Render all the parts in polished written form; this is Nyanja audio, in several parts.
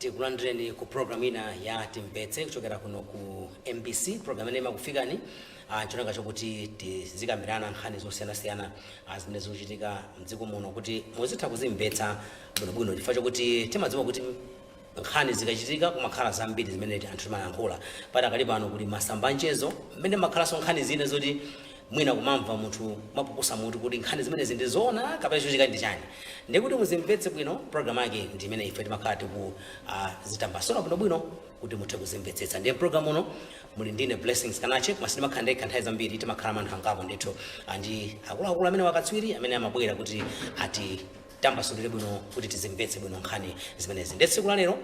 tikulandireni ku program ina ya TIMVETSE kuchokera kuno ku MBC. Program ina imakufikani chonanga chokuti tizikambirana nkhani zosiyana-siyana zimene zikuchitika mdziko muno kuti muzitha kuzimvetsa bwinobwino chifukwa chokuti timadziwa kuti nkhani zikachitika kumakhala zambiri zimene anthu timayankhula patakali pano kuti masambanchezo mmene makhalanso nkhani zina zoti mwina kumamva munthu mapukusa munthu kuti nkhani zimene zindizoona kapena chochitika ndi chani. Ndikuti muzimvetse bwino program yake ndi imene ife timakhala tiku zitambasula bwinobwino kuti muthe kuzimvetsetsa. Ndiye program uno muli ndine Blessings Kanache masini makhandeka nthawi zambiri timakhala manthu angapo ndithu ndi akuluakulu amene wakatswiri amene amabwera kuti ati tambasulire bwino kuti tizimvetse bwino nkhani zimenezi. Ndi tsiku la lero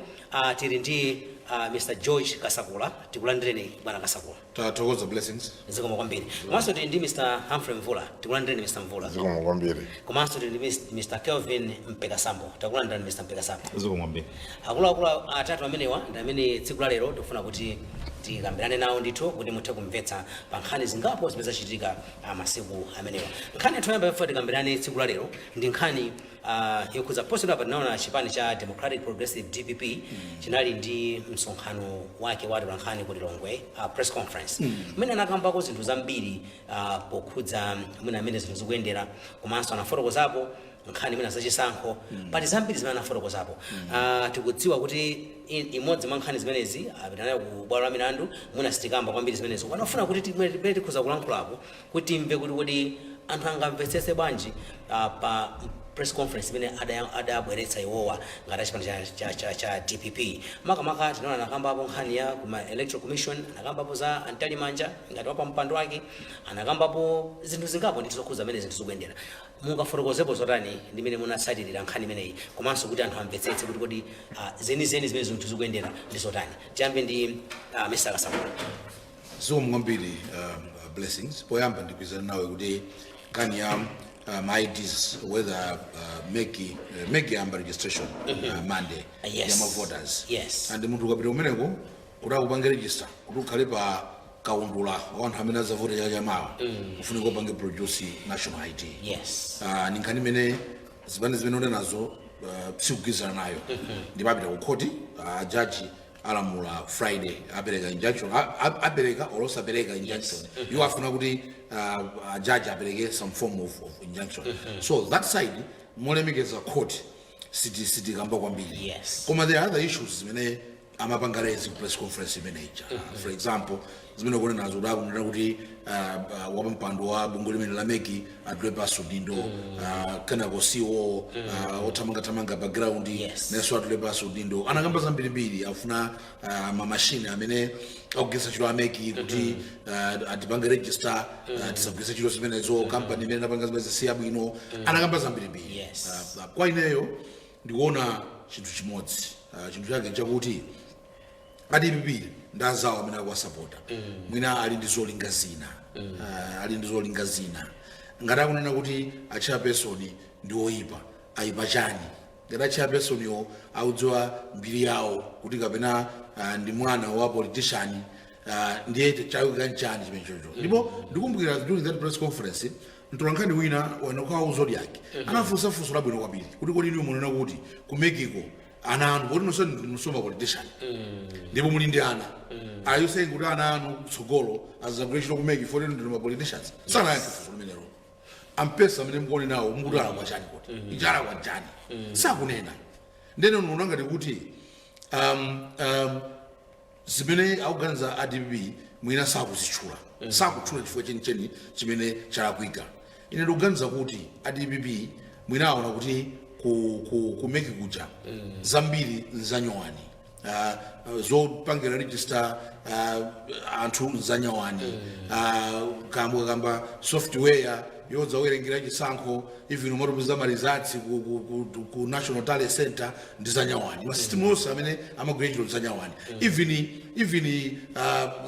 tili ndi Mr. George Kasakula. Tikulandireni bwana Kasakula. Tathokoza Blessings. Zikomo kwambiri. Komanso tili ndi Mr. Humphrey Mvula. Tikulandireni Mr. Mvula. Zikomo kwambiri. Komanso tili ndi Mr. Kelvin Mpekasambo. Tikulandireni Mr. Mpekasambo. Zikomo kwambiri. Akuluakulu atatu amenewa ndi amene tsiku la lero tikufuna kuti tikambirane nawo ndithu kuti muthe kumvetsa pa nkhani zingapo zimene zachitika masiku amenewa. Nkhani yathu yamba yofuna tikambirane tsiku la lero ndi nkhani yokhudza posera pa naona chipani cha Democratic Progressive DPP chinali ndi msonkhano wake wa nkhani kuti Longwe press conference mmene anakambako zinthu zambiri pokhudza mwina amene zinthu zikuyendera komanso anafotokozapo nkhani mwina zachisankho pali zambiri zimene anafotokozapo. Tikudziwa kuti imodzi mwa nkhani zimenezi apitanayo ku bwalo la milandu mwina sitikamba kwambiri zimenezo wanafuna kuti timene tikhuza kulankhulapo kuti timve kuti kodi anthu angamvetsetse bwanji pa press conference imene adabweretsa iwowa ngati chipani cha DPP. Makamaka tinaona anakambapo nkhani ya kuma Electoral Commission, anakambapo za Antali Manja ngati wapa mpando wake, anakambapo zinthu zingapo ndithu zokhuza zimene zinthu zikuyendera. Mungafotokozepo zotani ndi mmene munatsatira nkhani imeneyi komanso kuti anthu amvetsetse kuti kodi zenizeni zimene zinthu zikuyendera ndi zotani. Tiyambe ndi Mr. Kasakula. Zikomo kwambiri Blessings. Poyamba ndikuzana nawe kuti nkhani ya my ideas whether make registration Monday Yes. ya voters. Yes. And munthu ukapita kumeneko kuti akupange register kuti ukhale pa kaundula wa anthu amene azavote chaka chamawa ufunika upange produce national ID. Yes. Ni nkhani imene zipani zimene unenazo sikugwirizana nayo ndipapita ku khoti jaji alamula Friday apereka injunction apereka or osapereka injunction. You afuna kuti judge apereke some form of injunction. So that side molemekeza court city kamba kwambiri. Yes. Koma there are other issues zimene amapangarezi press conference manager. For example zimene kuona nazo ndakunena kuti wapa mpando wa bungo limene lameki adwepa sudindo kana kosiwo othamanga background neso adwepa sudindo anakamba zambirimbiri afuna machine amene akugesa chilo ameki kuti atipange register tisagesa chilo zimenezo company imene napanga zimene siya bwino anakamba zambirimbiri. Kwa ineyo ndikuona chinthu chimodzi chinthu chake chakuti DPP ndazawo amene akuwasapota mwina ali ndi zolinga zina ngati akunena kuti achairperson ndi oyipa ayipa chani ngati achairperson yo audziwa mbiri yawo kuti kapena ndi mwana wa politician ndiye chawika chani chimenecho. Ndipo ndikumbukira during that press conference mtolankhani wina wanokawo zodi yake anafunsa labwino kwambiri kuti kodi inu munena kuti ku Mexico ana anu kuti nosoma politician ndipo muli ndi ana are you saying kuti ana anu tsogolo azagulishira ku Mexico ndi ma politicians sana yake fuso limenelo ampesa amene mkuone nawo mukutala kwa chani kuti ijara kwa chani sakunena ndene unaona ngati kuti zimene akuganiza DPP mwina sakuzitchula chifukwa chenicheni chimene chalakwika. Ine ndikuganiza kuti DPP mwina aona kuti ku Mexico kuja zambiri nzanyowani zopangira register anthu nzanyowani kamba software yozawerengera chisankho even umatumiza results ku National Talent Center ndi zanyawani ma system onse amene amagwira chilo zanyawani even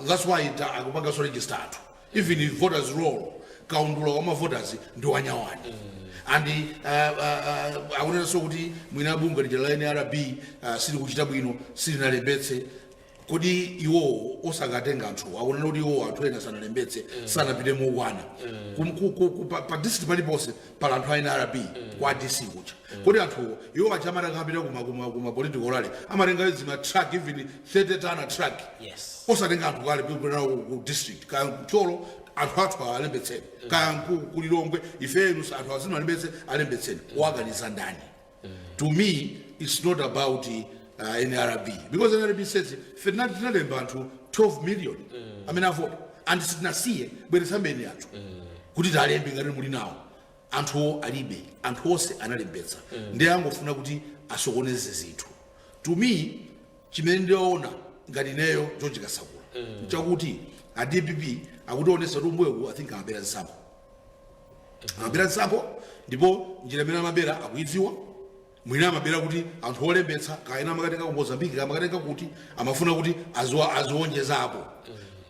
that's why akupanga so register athu even voters roll kaundula wa voters ndi wanyawani. And akunena so kuti mwina bunga lija la NRB sili kuchita bwino sili nalembetse kodi iwo osakatenga anthu akunena kuti iwo anthu ena sanalembetse sanapite mokwana pa district paliponse pala anthu a NRB kwa DC kucha kodi anthuwo iwo achamata akapita kuma political rally amatenga zima track even 30 ton track osatenga anthu kale ku district kaya mcholo anthu athu alembetseni kaya kulilongwe ifenu anthu azima alembetseni waganiza ndani. To me it's not about NRB because NRB says Fernand Bantu 12 million. I mean, avoid and sinasiye bwere sambeni yathu kuti talembe ngati muli nawo anthu alibe anthu ose analembetsa ndiye angofuna kuti asokoneze zithu. To me chimene ndiona ngati neyo George Kasakula chakuti a DPP akutionesa kuti umweku I think amabera nsapo ndipo njira imene amabera akuidziwa mwina amabera kuti anthu olembetsa kaena amakatenga ku Mozambique amakatenga kuti amafuna kuti aziwonjezapo.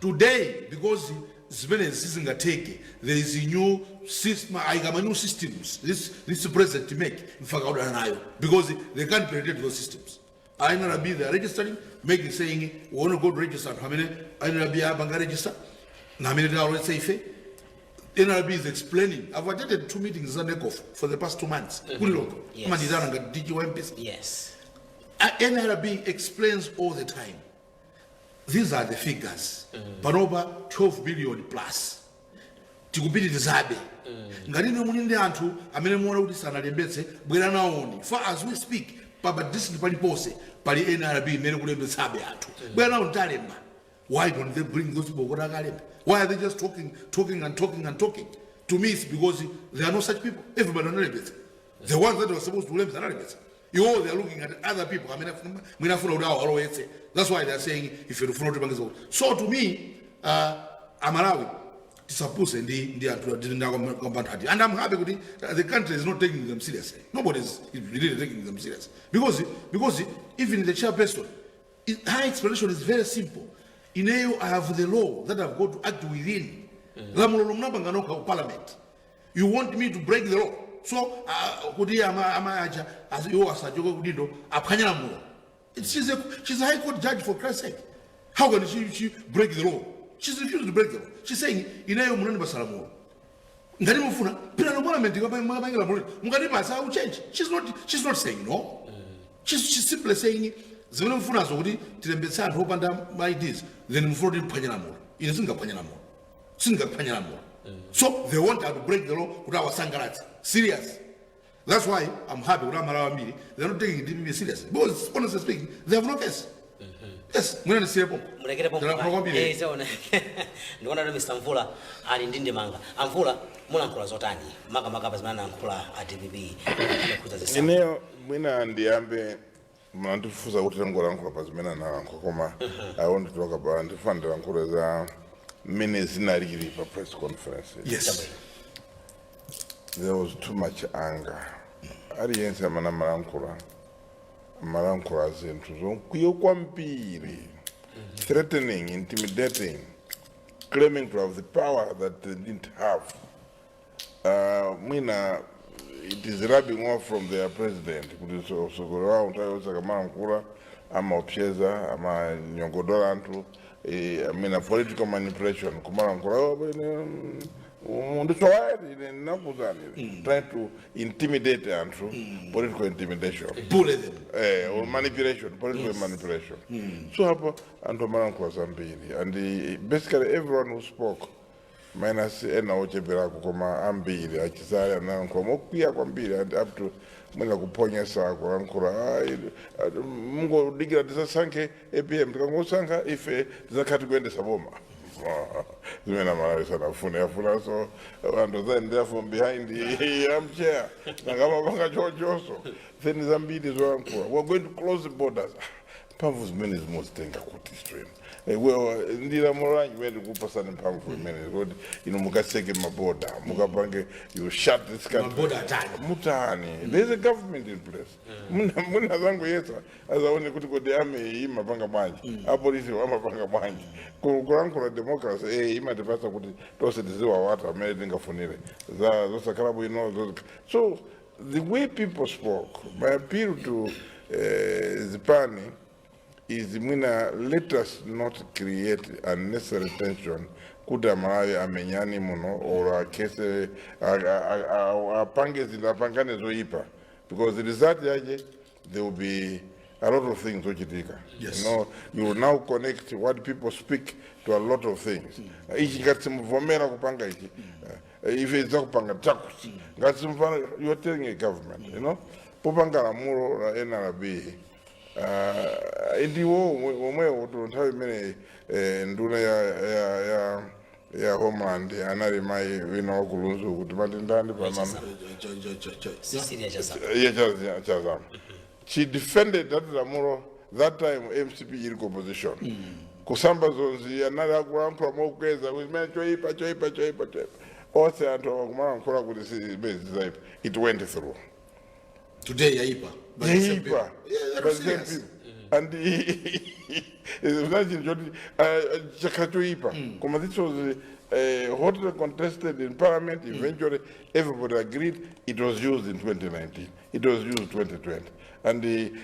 Today because zimene sizingateke there is a new system new systems this president to make mfakaudana nayo because they can't penetrate those systems. NRB they are registering making saying we want to go to register how many NRB abanga register na many always say NRB is explaining. I've attended 2 meetings on ECOF for the past 2 months. Yes. NRB explains all the time. These are the figures. Panoba 12 billion plus. Tikupiti tizabe. Ngarino muninde antu amene muona kuti sanalembetse bwera naoni. For as we speak, papa district palipose pali NRB imene kulembetsabe anthu. Bwera nawo talemba. Why don't they bring those people? Why are they just talking? To me, it's because there are no such people. Everybody knows it. The ones that are supposed to live are not. They are looking at other people. That's why they are saying if you follow the so to me, Amarawi, suppose and and I'm happy with the country is not taking them seriously. Nobody is really taking them seriously because even the chairperson, her explanation is very simple. In EU, I have the law that I've got to act within. Parliament. You want me to break the law? So, she's a high court judge for Christ's sake. How can she break the law? She's refused to break the law. She's saying, in EU, She's not saying no. She's simply saying, then so they want her to break the law with our sangarats. Serious. That's why I'm happy with Amarawamiri. They're not taking DPP serious. Because honestly speaking, they have no case. Yes, mwana nisirepo. Mr. Mvula ali ndinde manga. Amvula muna nkula zotani. Maka bazimana nkula DPP. Eneo mwina ndiambe mnandifuza kuti ngora nkula pazimena na nkoma. I want to talk about ndifandira nkula za minutes inarigiri pa press conference. Yes. There was too much anger. Ari yense manankula zintu zonkuyo kwambiri, threatening, intimidating, claiming to have the power that they didn't have. Mwina, it is rubbing off from their president. So go around, I was like manankula, ama opsheza, ama nyongodola antu. I mean, a political manipulation. Trying to intimidate and through political intimidation. Bully them. Or manipulation, political manipulation. So, and basically everyone who spoke, minus Ena Ocheberaku, Ambili, Achisari, and Nankomokia, and up to Munakuponya Sako, Ankura, Mungo Diga Sanke, APM, Sanka, if the category in the Saboma. So, and then they're from behind the armchair. Then Zambia is we're going to close the borders. Pavus men is most thing about stream. Well, Ndira Moran, you went to go person in Pam for a minute. You know, Mukaseke Maboda, Mukabange, you shut this country. Mutani. There's a government in place. Munazango yesa, as I want to go to the army, Mabanga Banji, Abolition, Mabanga Banji. Kuranko democracy, Ima the pastor would toss it to water, made in Gafunile. Those are Karabu, you know. So, the way people spoke, my appeal to Zipani is let us not create unnecessary tension kuti Malawi amenyani muno or akese apangane zoipa, because the result yaje there will be a lot of things ochitika. Yes. You will now connect what people speak to a lot of things. Ichi ngatimuvomera kupanga ichi. If it's kupanga takus, you're telling a government, popanga ramuro na NRB. Indiwo umwe utuntawi mene nduna ya Homeland anari mai wina kulunzu kuti matindani pamama. Chazam. She defended that Ramuro that time MCP in opposition. Kusamba zonzi another ground promokweza with men choipa. Also anto kumara nkora kuti base it went through. Today Yaipa. But the same people. And imagine Chakatuipa. This was hotly contested in Parliament. Eventually, everybody agreed it was used in 2019. It was used in 2020. And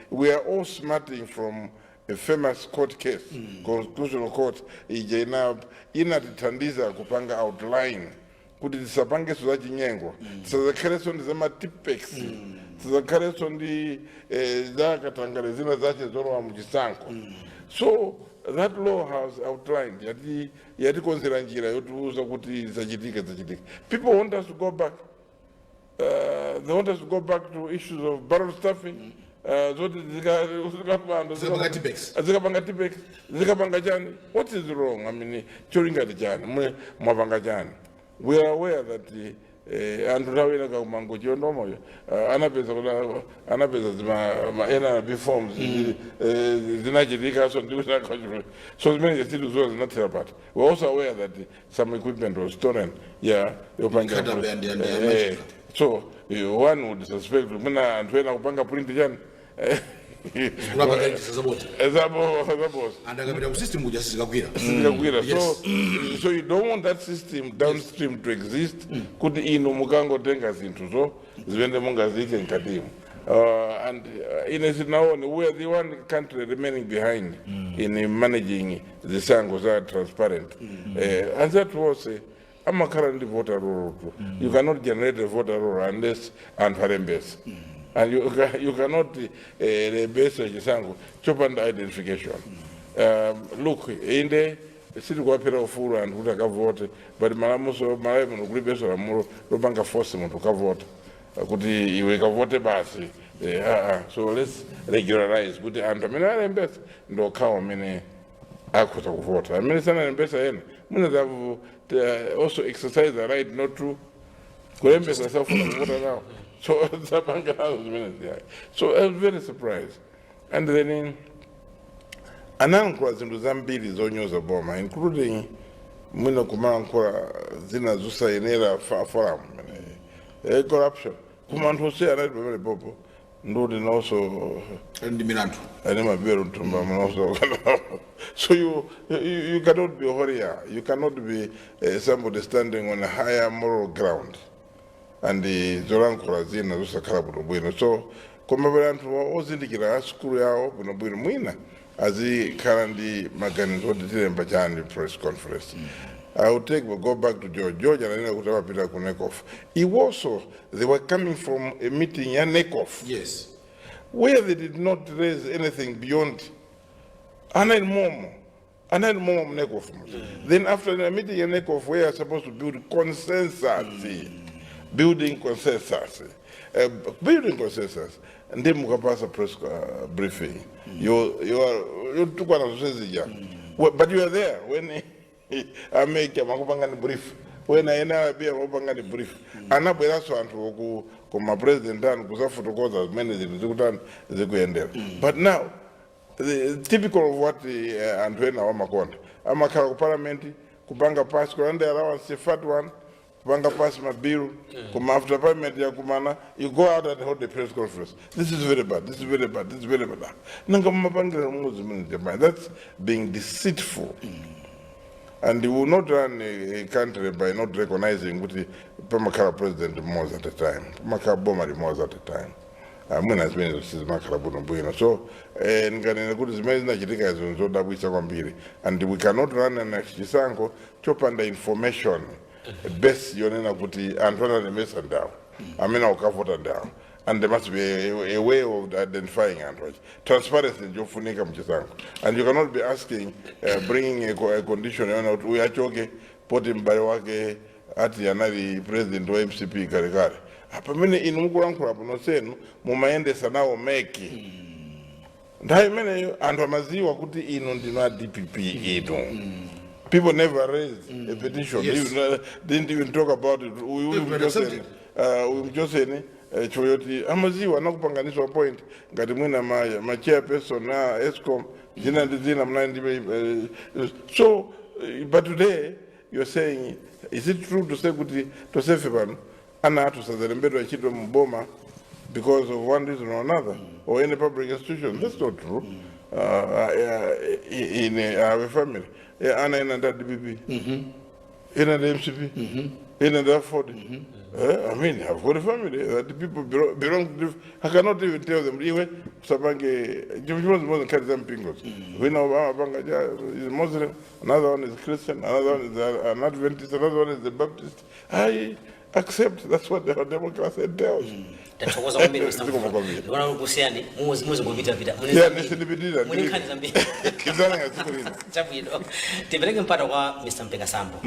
we are all smarting from a famous court case, Constitutional Court, Ijainab, inatitandiza kupanga outline. Kuti tisapange suzachi nyengo. Tisazakale sondi zama tipex. Tisazakale sondi zakatangale zina zache zoro wa mjisanko. So that law has outlined yati konzera njira yotuuza kuti zachitika. People want us to go back. They want us to go back to issues of barrel stuffing. What is wrong? I mean, we are aware that NRB forms so many still not here, but we're also aware that some equipment was stolen. Yeah, so one would suspect when I print again. So you don't want that system downstream to exist. Could ino mukango tenga zintuzo ziwende munga zike nkadimu. And in now we are the one country remaining behind in managing the Sangoza transparent. And that was I'm a currently voter roll. You cannot generate a voter roll unless and parembase. And you cannot base a chop and identification. Look, in the city guapira ufuru and who vote, but Malamuso, Malamu, Gribeso, Amuro, Lubanga force him to vote. Could he vote basi? So let's regularize. Good antamina and best no cow many aqua vote. I mean, some and best end. Also exercise the right not to go and best yourself from water now. So I was very surprised. And then in Anankwas in Zambia is on your bomber, including Muno Kumankora, Zina Zusa Inera Forum, corruption. Kuman Jose, I read very popo. Noting also and the Milanto. I never bear to also. So you cannot be a warrior. You cannot be somebody standing on a higher moral ground. And the Zoran Corazina Zusa Carabuno Bueno. So, Comaveranto was indicated school out when a Buena as he currently Maganizo the Bajani press conference. I would go back to George and I would have Peter Kunekov. He also, they were coming from a meeting in Nekov. Yes. Where they did not raise anything beyond Anel Momo Nekov. Then after the meeting in Nekov, we are supposed to build consensus. Building consensus, and then we pass a press briefing. You took one of the but you are there when I make a Makubangani brief. When I be a Mabangani brief, and I be that's one to go my president and go for to go as many as they go in there. But now, the typical of what the Andrena Omakon, Amakaro Parliament, Kubanga Pass, and there are a fat one. Banga pass my bill, come after Parliament, you go out and hold the press conference. This is very bad, this is very bad, this is very bad. That's being deceitful. And you will not run a country by not recognizing what the Pamakara president was at the time, Pamakara Bomari was at the time. mwina zimene sizimakhala bwinobwino. So nganena kuti zimene zinachitika izo nzodabwitsa kwambiri, and we cannot run an chisankho chopanda information base yonena kuti anthu analemesa ndawo amene akavota ndawo, and there must be a way of identifying anthu. Transparency njofunika mchisankho, and you cannot be asking bringing a condition yona kuti uyu achoke poti m'bale wake ati anali president wa MCP kalekale. Pamene inu mukulankhula bwino senu mumayendesa nawo meki nthawi imeneyo anthu amaziwa kuti inu ndinu a DPP inu. People never raised a petition. Yes. Didn't even talk about it. Mjoseni choyoti amaziwa nakupanganiswa point ngati mwina ma chairperson na ESCOM zina ndizina mnaindi. So but today you're saying, is it true to say kuti tosefe pano ana atu sazalembedwa chitwa mboma because of one reason or another, or any public institution? That's not true. In our family, Anna in the DPP, in the MCP, in the 40. I mean, I've got a family that the people belong to. I cannot even tell them. Even Sabange, Jim wasn't carry them pingos. We know Banga is Muslim, another one is Christian, another one is an Adventist, another one is a Baptist. I accept that's what the democracy tells. Tatokoza kwambiri mstamfu. Wana ukusiani, muzi nguvita vita. Yeah, nisilibidila. Muni khani zambi. Kizana ya siku lina. Chabuido. Tibereke mpata kwa Mr. Mpeka Sambo.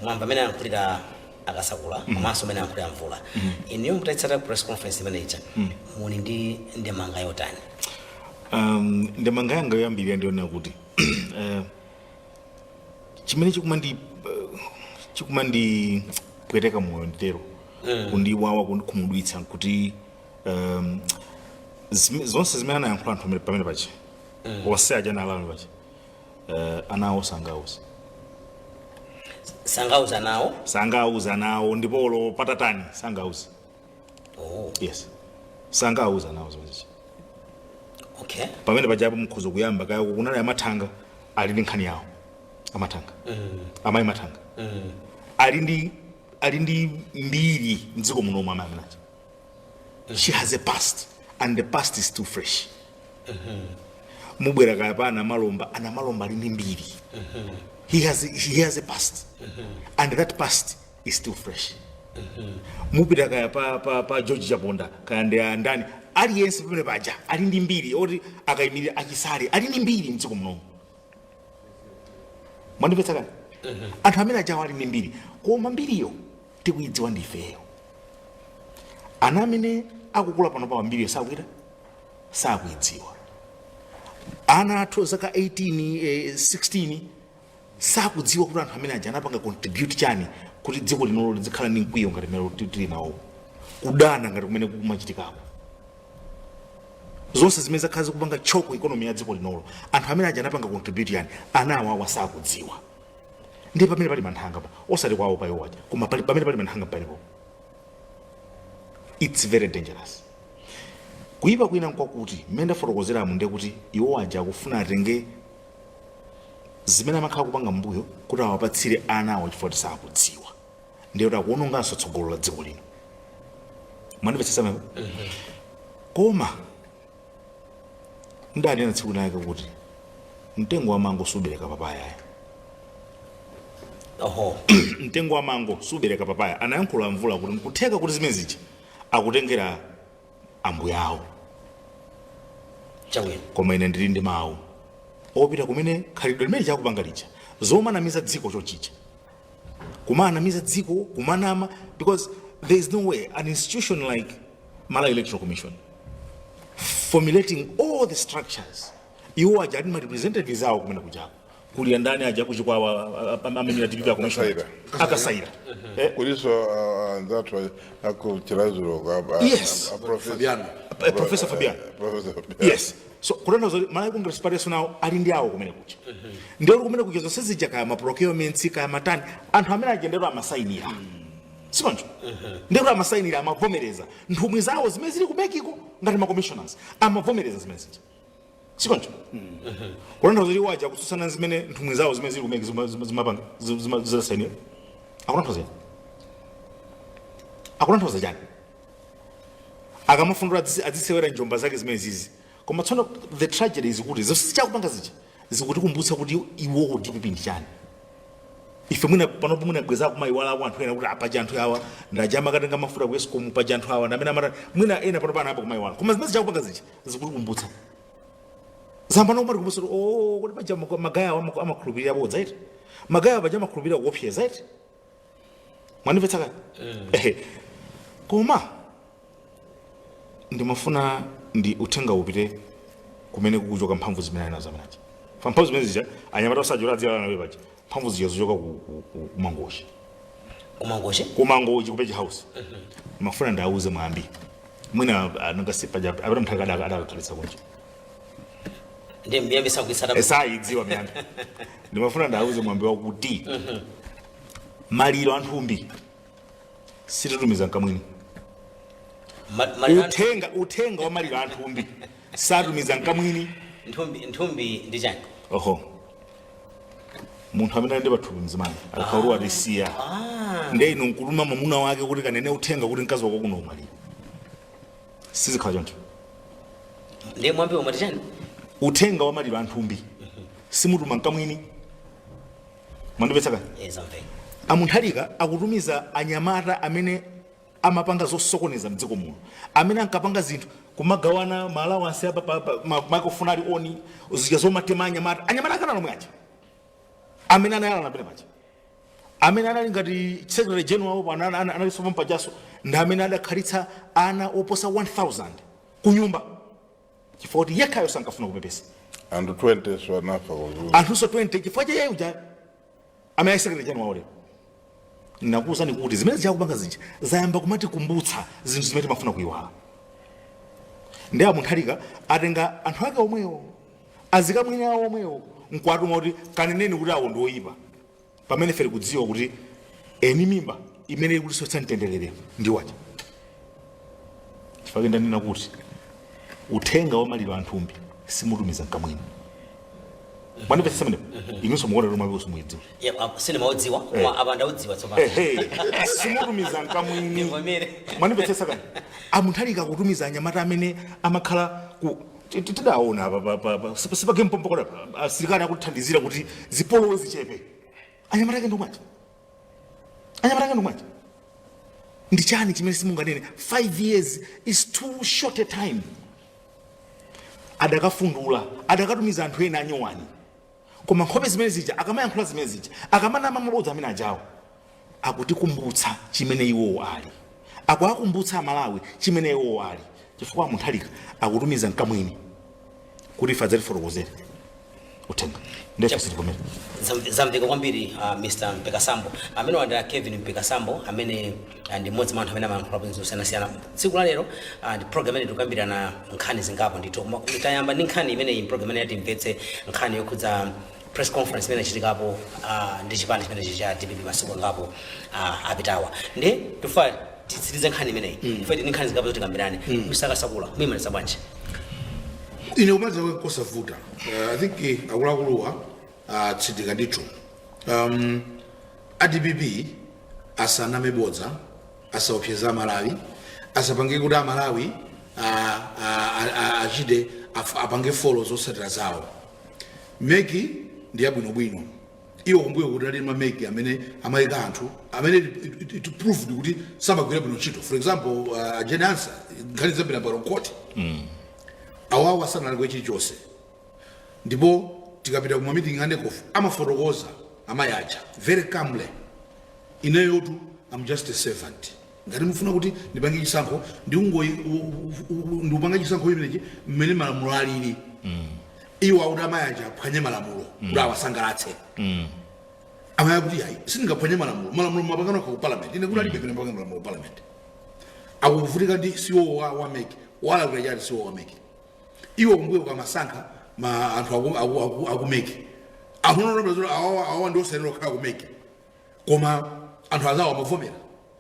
Mwamba mena yankulira akasakula, amaso mena yankulira mvula. Iniyo mtaitsata press conference manager. Muni ndi manga yotani. Ndi manga yanga yambiri ndiona kuti. Chimene chikumandi pweteka moyo ntero. Kundiwawa kumudwitsa kuti zonse zimene anayankhula anthu pamene pachi wose ajana alalo pachi anawo sangauza nawo ndipo lo patatani sangauza. Yes, sangauza nawo zonse. Okay, pamene pajapo mukhozo kuyamba kaya kunali amathanga ali ndi nkhani yawo amathanga amayi mathanga ali ndi mbiri mdziko muno mwa mama. She has a past and the past is too fresh. Mubwera kaya pa ana malomba ali ndi mbiri. He has a past and that past is still fresh. Mubwera kaya pa George Japonda kaya ndani aliyense pamene paja ali ndi mbiri oti akayimirira achisale ali ndi mbiri mdziko muno. Mwandipetsa kani? Anthu amene ajawo ali ndi mbiri koma mbiriyo tikuidziwa ndifeyo. Ana amene akukula pano pa mbiriyo sakuidziwa. Ana athu zaka 18 16 sakudziwa kuti anthu amene aja anapanga contribute chani kuti dziko linolo lizikhala ndi mkwiyo ngati mmene tili nawo, kudana ngati kumene kumachitikako. Zonse zimene zakhala zikupanga choko economy ya dziko linolo anthu amene aja anapanga contribute yani anawa sakudziwa. Ndi pamene pali manthanga pa osati kwawo pa iwoja koma pamene pali manthanga palipo. It's very dangerous. Kuipa kwina nkwakuti mmene fotokozeramu ndi kuti iwo aja akufuna atenge zimene amakhala kupanga mbuyo kuti awapatsire ana awo chifukwa sakudziwa. Ndiyo kuti akuononganso tsogolo la dziko lino. Mwandipetsa memo? Koma ndanena tsiku nake kuti mtengo wa mango subereka papaya. Mtengo wa mango subereka papaya. Anayankhula mvula kuti nkutheka kuti zimene zija akutengera ambuya awo. Koma ine ndili ndi mawu opita kumene khalidwe limene chakupanga lija zomanamiza dziko chochicha kumanamiza dziko kumanama, because there is no way an institution like Mala Electoral Commission formulating all the structures iwo aja ati representatives awo kumene kuchako kuli ndani aja kuchikwa amemira DPP commission akasaira kuliso that akuchirazuro yes Professor Fabian. Yes. So kurana zo Mala Congress Party so now ali ndi awo kumene kucha ndero kumene kucha zonse zija kaya ma procurement kaya matani anthu amene agendera amasainira sipanjo ndero amasainira amavomereza nthumwi zawo zimene zili kumekiko ngati ma commissioners amavomereza zimene zija sipanjo kurana zo liwaja kususana zimene nthumwi zawo zimene zili kumekiko zimapanga zimasainira akunanthoza jani akamafundira adzisewera njomba zake zimene zizi koma tsono the tragedy is kuti zosichakupanga zichi zikutikumbutsa kuti iwo DPP ndi chani ife mwina panopo mwina gweza kumaiwala ako anthu ena kuti apaja anthu awa ndajama katenga mafuta ku Eskom paja anthu awa ndamene amata mwina ena panopo anapa kumaiwala koma zimene zichakupanga zichi zikutikumbutsa zambano kumati kumbutsa kuti paja magaya awa amakhulupirira bodza iti magaya paja amakhulupirira kuopseza iti mwanimvetsa kale koma ndimafuna ndi uthenga upite kumene kukuchoka mphamvu zimene ali nazo amenachi mphamvu zimene zija anyamata osajula adziyala nawe paja mphamvu zija zochoka kumangochi kupeji house mafuna ndauze mwambi mwina anangasipaja apita mthaka adakakhalisa kunja ndiye mbiyambi sakuisata sayidziwa myambi ndimafuna ndauze mwambi wakuti maliro anthumbi sititumiza nkamwini uthenga wa maliro anthumbi satumiza nkamwini nthumbi ndi chani oho munthu amene ali ndi pathupi mzimani akhauluwa atisiya nde ino nkuluma mwamuna wake kuti kanene uthenga kuti mkazi wako kuno umwalira sizikhala choncho ndiye mwambi umati chani uthenga wa maliro anthumbi simutuma nkamwini mwandipetsa kani amunthalika akutumiza anyamata amene amapanga zosokoneza mdziko muno amene ankapanga zinthu kumagawana malawansi microphone ali oni zija zomatema anyamata akanalo mwacha amene anayala napene pacha amene anali ngati secretary general analisopa mpajaso ndi amene adakhalitsa ana oposa 1000 ku nyumba chifukwa kuti yekhayo sankafuna kupepesa anthu 20 so anafa anthu 20 chifukwa cha yeyo uja amene ali secretary general wale nakuwuzani kuti zimene zikupanga zija zayamba kumati kumbutsa zinthu zimene timafuna kuyiwala ndi amunthalika atenga anthu ake omwewo azikamwini awo omwewo nkwatuma kuti kaneneni kuti awo ndi oyipa pamene fere kudziwa kuti eni mimba imene ili kuti sotsa mtenderere ndi wacha chifukwa ndanena kuti uthenga wa maliro anthumbi simutumiza nkamwini mwanipetsa semene inunso mukuona lomwe abiso muidziwa sine maudziwa koma abanda udziwa tsopano simutumiza nkamwini mwanipetsa kani amunthalika kutumiza anyamata amene amakhala ku tidaona sipake mpompokola asilikali akuthandizira kuti zipolowe zichepe anyamata ake ndomwacha ndi chani chimene simunganene 5 years is too short a time adakafundula adakatumiza anthu ena anyowani koma nkhope zimene zija akamayankhula zimene zija akamanama mabodza amene ajawo akutikumbutsa chimene iwowo ali akuakumbutsa Malawi chimene iwowo ali chifukwa amunthalika akutumiza nkamwini kuti ife adzatifotokozere uthenga ndefe sitikomere zamveka kwambiri Mr. Mpekasambo amene wanda Kevin Mpekasambo amene ndi mmodzi mwa anthu amene amayankhula bwino zosiyanasiyana tsiku la lero ndi program imene tikukambirana nkhani zingapo ndithu tayamba ndi nkhani imene program imene yatimvetse nkhani yokhudza press conference imene yachitikapo ndi chipani chimene cha DPP masiku angapo apitawa ndi tufa titsirize nkhani imeneyi ife ndi nkhani zingapo zotikambirane msakasakula muyimanisa bwanji ine umadza kosavuta I think akuluakuluwa tsidika ndithu DPP asaname bodza asaopseza Malawi asapange kuti Malawi achite apange folo zosatira zawo meki ndi yabwinobwino iwo kumbuyo kuti ali mameki amene amayika anthu amene it proved kuti samagwira bwino ntchito for example Jenansa nkhani zambiri pa court awawo asanali chilichonse ndipo tikapita kuma meeting anekofu amafotokoza amayacha very calmly ineyotu I'm just a servant ngati mufuna kuti ndipange chisankho ndikupanga chisankho imenechi mmene malamulo alili iwo akuti amayacha aphwanye malamulo kuti awasangalatse amaya kuti ayi sindingaphwanye malamulo mapangano ku parliament ine kuti alibe pene malamulo ku parliament akuvutika ndi CEO wa meki wala kuti achati CEO wa meki iwo kumbuyo kwa masankha ma anthu akumeki akunonobezo awa ndi osenero khala kumeki koma anthu azawo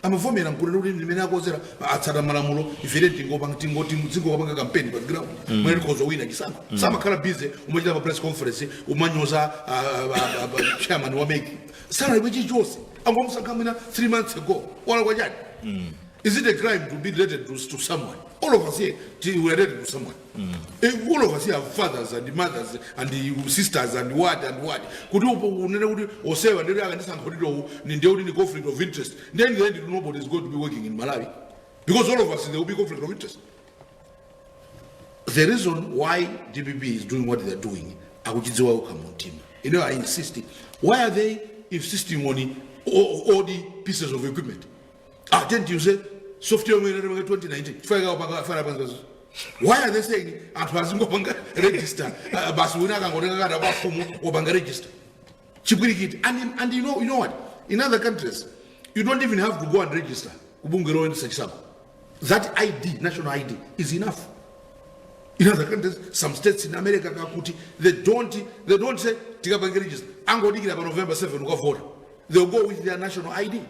amavomera mkunena kuti ndimene akozera atsata malamulo ifere tingopanga campaign pa ground mwene tikhoza wina chisankho samakhala busy umachita pa press conference umanyoza chairman wa meki sana iwe chichonse angomusankha mwina 3 months ago wala kwachani Is it a crime to be related to someone? All of us here, we are related to someone. All of us here have fathers and mothers and the sisters and what and what. Could you say the conflict of interest? Then nobody is going to be working in Malawi. Because all of us, there will be conflict of interest. The reason why DPP is doing what they're doing, you know, I insist. Why are they insisting on all the pieces of equipment? Didn't you say software 2019? Why are they saying register? Register. And you know what? In other countries, you don't even have to go and register. That ID, national ID, is enough. In other countries, some states in America, they don't say register. I'm going to November 7 go vote. They'll go with their national ID.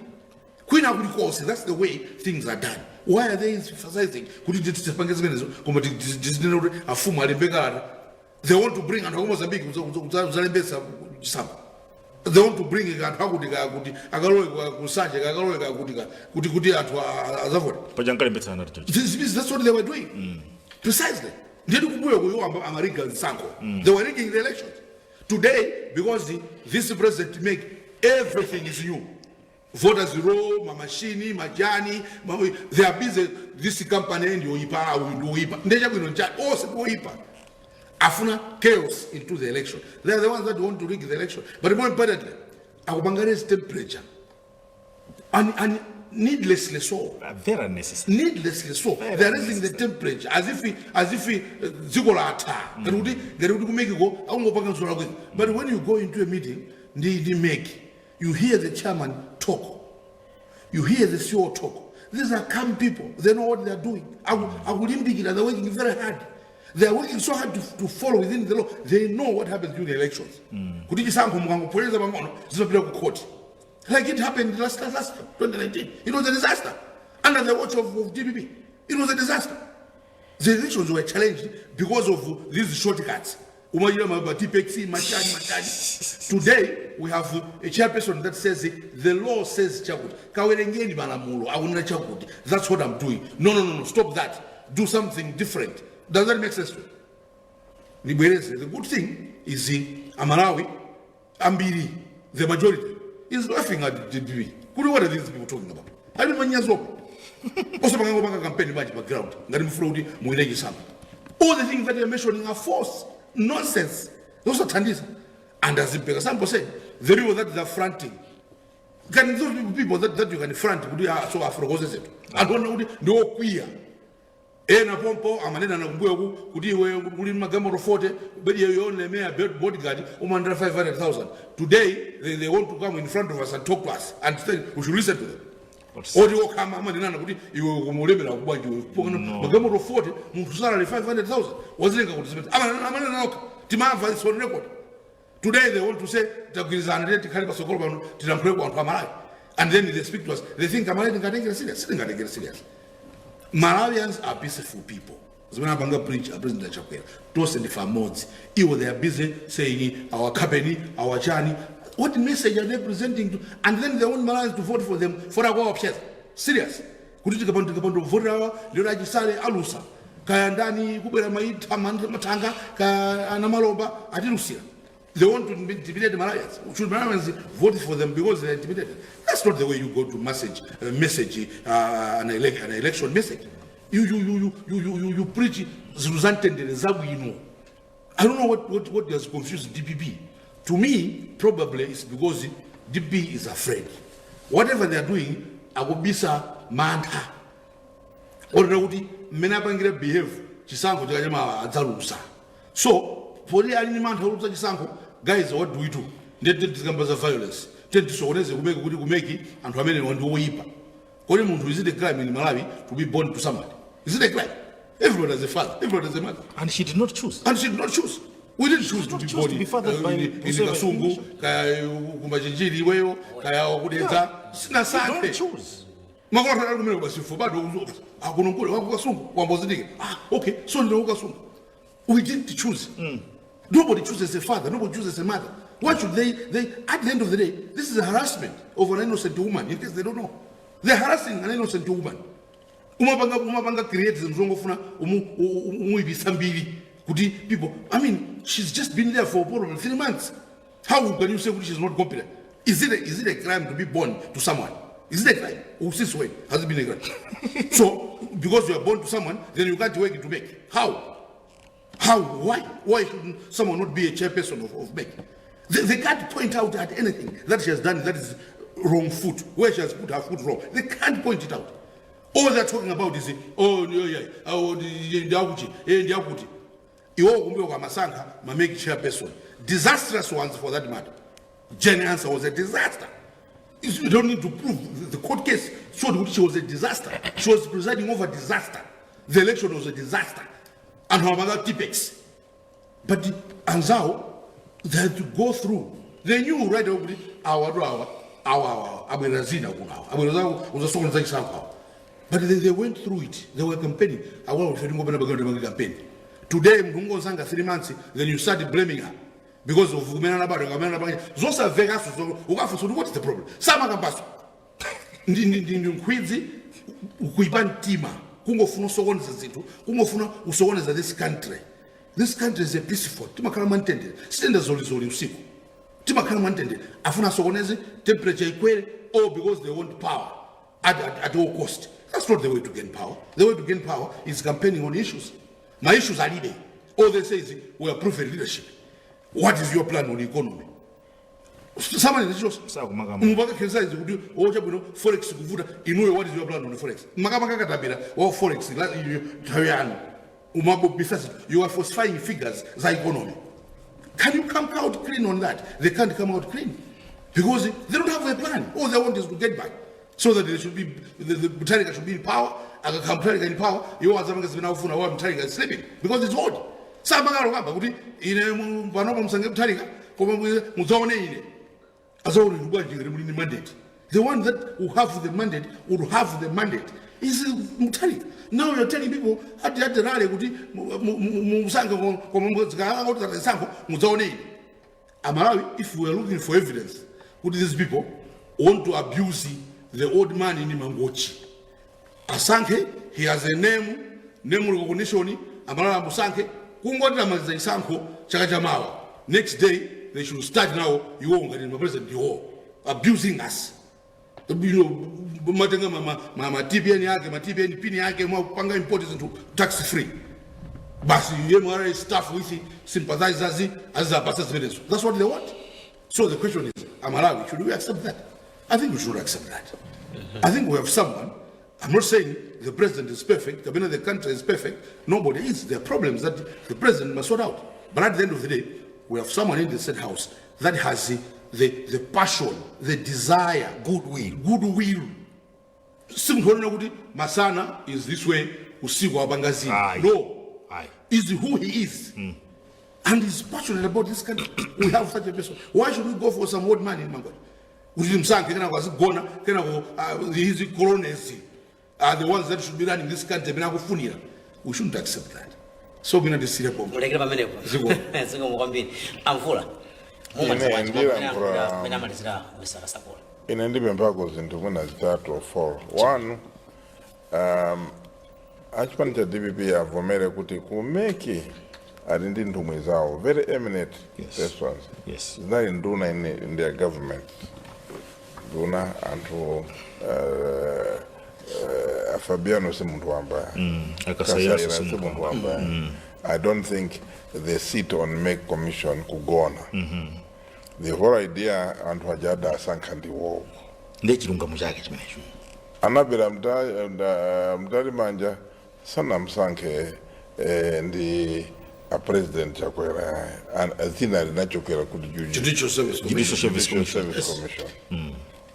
Queen Agriculture, that's the way things are done. Why are they emphasizing? They want to bring they want to bring that's what they were doing. Precisely. They were rigging the elections. Today, because this president make everything is new. Voters roll, Mamashini, Majani, they are busy. This company and you Afuna chaos into the election. They are the ones that want to rig the election. But more importantly, our Bangladesh temperature and needlessly so. Very unnecessary. Needlessly so. They are raising the temperature as if Zigolata. They would make you go. But when you go into a meeting, you hear the chairman talk. You hear the CEO talk. These are calm people. They know what they are doing. I wouldn't begin. They're working very hard. They are working so hard to follow within the law. They know what happens during the elections. Like it happened last 2019. It was a disaster. Under the watch of DPP. It was a disaster. The elections were challenged because of these shortcuts. Today, we have a chairperson that says the law says that's what I'm doing. No, stop that. Do something different. Does that make sense to you? The good thing is Amarawi, Ambiri, the majority, is laughing at the DPP. What are these people talking about? I don't know years old. Also, campaign background. All the things that they're mentioning are false. Nonsense. Those are Tandis. And as the example said, the people that they're fronting. Can those people that you can front so Afro-Gozes? I don't know, no queer. Ena pompo amanena na mbuyo kudi we magambo forte but you only may a bodyguard 500,000. Today they want to come in front of us and talk to us and say we should listen to them. Or you come amanena na kudi you mulebela kubaju magambo forte muntu salary 500,000 wazilenga kuti amanena noka timava is on record. Today they want to say takizana rate kali basokolo bano tirampreko antu amalai and then they speak to us they think amalai ngati serious. Malawians are peaceful people. When I preach, I present the chapel. Those in the farmers, they are busy saying our company, our journey. What message are they presenting to? And then they want Malawians to vote for them for our options. Serious. Could you take upon to vote our Lurajisale Alusa? Kayandani, Kubera Maid, Matanga, Anamaloba, Adilusia. They want to intimidate the Malawians. Should Malawians vote for them because they are intimidated? That's not the way you go to message an election message. You preach Zuzantende. I don't know what has confused DPP. To me, probably it's because DPP is afraid. Whatever they are doing, I will be manta. Or Menabangira behave Chisanko Jayama Azarusa. So, for the animal Chisanko, guys, what do we do? Let the numbers of violence. Tend to show us who make it and to anyone to weep. Is it a crime in Malawi to be born to somebody? Is it a crime? Everyone has a father, everyone has a mother. And she did not choose. We didn't choose to be born in Kasungu, Kumajinjiri, Kaya, Sinasante. Don't choose. Okay, so we didn't choose. Nobody chooses a father, nobody chooses a mother. Why should they, at the end of the day, this is a harassment of an innocent woman, in case they don't know. They're harassing an innocent woman. umapanga create zimzongofuna umuyibisa mbili kuti people, I mean, she's just been there for probably 3 months. How can you say she's not competent? Is it a crime to be born to someone? Is it a crime? Or since when has it been a crime? So because you are born to someone, then you can't work to make. How? Why? Why shouldn't someone not be a chairperson of make? They can't point out at anything that she has done that is wrong foot, where she has put her foot wrong. They can't point it out. All they're talking about is, make chairperson. Disastrous ones for that matter. Jenny Answer was a disaster. You don't need to prove. The court case showed she was a disaster. She was presiding over disaster. The election was a disaster. And her mother Tipex. But Anzao, they had to go through. They knew right away but they went through it. They were campaigning. Campaign. Today, 3 months, then you started blaming her because of women and about those are Vegas. What is the problem? Sama Campasso. Kuiban Tima, Kungofuna Sogonza, Kungofuna Usogonza this country. This country is a peaceful. Timakaraman standards always all you see. Timakaraman Afuna Sogonese, temperature equal, all because they want power at all cost. That's not the way to gain power. The way to gain power is campaigning on issues. My issues are leading. All they say is we are proof of leadership. What is your plan on the economy? Someone is just Forex. What is your plan on the Forex? Or Forex, you are falsifying figures, the economy. Can you come out clean on that? They can't come out clean because they don't have a plan. All they want is to get back so that they should be the Britannica should be in power. Britannica in power. You want something that's been out for a while. Britannica is sleeping because it's old. Some are in a Britannica. Mandate. The one that will have the mandate would have the mandate is Mutari. Now you're telling people at the rally, if we are looking for evidence, would these people want to abuse the old man in Mangochi? Asanke, he has a name recognition, Amara Musanke, Kungotra Mazisanko, Chakajamawa. Next day, they should start now, you won't get in my president, you abusing us. You know, my TBN Pini Panga imported into tax free. But you staff with sympathizers as a business. That's what they want. So the question is, Amarawi, should we accept that? I think we should accept that. I think we have someone. I'm not saying the president is perfect, the country is perfect. Nobody is. There are problems that the president must sort out. But at the end of the day, we have someone in the State House that has the passion, the desire, goodwill. Masana is this way, Usigwa Bangazi. No. Is who he is. And he's passionate about this country. We have such a person. Why should we go for some old man in Mangochi? These colonials are the ones that should be running this country. We shouldn't accept that. So we not the serious problem. In independent into when I start or fall. One, Achpanta DPP have America to make it. I didn't do myself. Very eminent persons. Yes. It's not in Duna in their government. Duna and to Fabiano Simuntuamba. I don't think the seat on make commission could go on. The whole idea and Wajada Sankandi war. Anabira Mdari Manja, Sanam Sanke, and the president Chakwera, and Athena Nachokwera could Judicial Service Commission.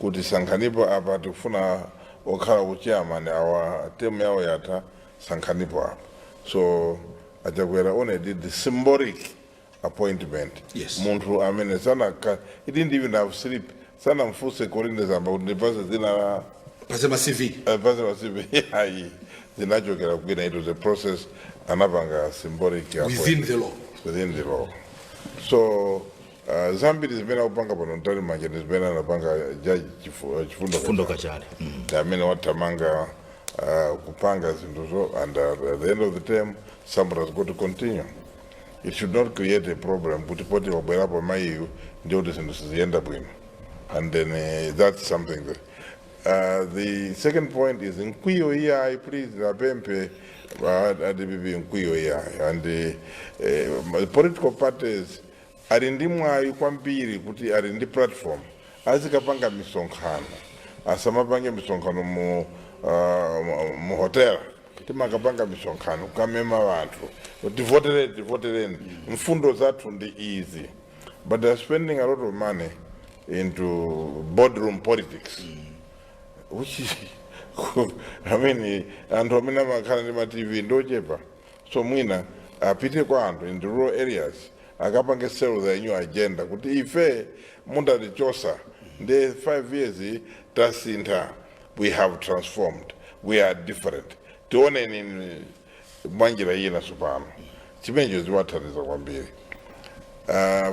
Could the Sankanibo about to Funa Okara Uchiaman, our Temiawayata, Sankanibo. So Ajakwera only did the symbolic appointment. Yes. Montru Amene Sanaka, he didn't even have sleep. Sanam Fuse Corindas about the person dinner. Pasema CV. Pasema CV. The natural it was a process, another symbolic within the law. Within the law. So Zambia is been out Banga Bonontari Majan is been a Banga Judge Fundo Kachari. The Amena Watamanga kupanga zinthu, and at the end of the term somebody has got to continue. It should not create a problem kuti poti wabwera pa maiyo ndio kuti zinthu sizienda bwino, and then that's something that the second point is nkwiyo iyai, please apempe ADBB nkwiyo iyai, and the political parties ali ndi mwayi kwambiri kuti ali ndi platform azikapanga misonkhano, asamapange misonkhano mu hotel, timakapanga misonkhano kamema wanthu tivotereni mfundo zathu ndi easy, but they're spending a lot of money into boardroom politics, which is I mean anthu amene amakhala ndi ma TV ndochepa, so mwina apite kwa anthu in the rural areas akapange sell the new agenda kuti ife mundatichosa the 5 years tasintha, we have transformed, we are different, tione ni mwanjira ina supano chimenecho ziwathandiza kwambiri.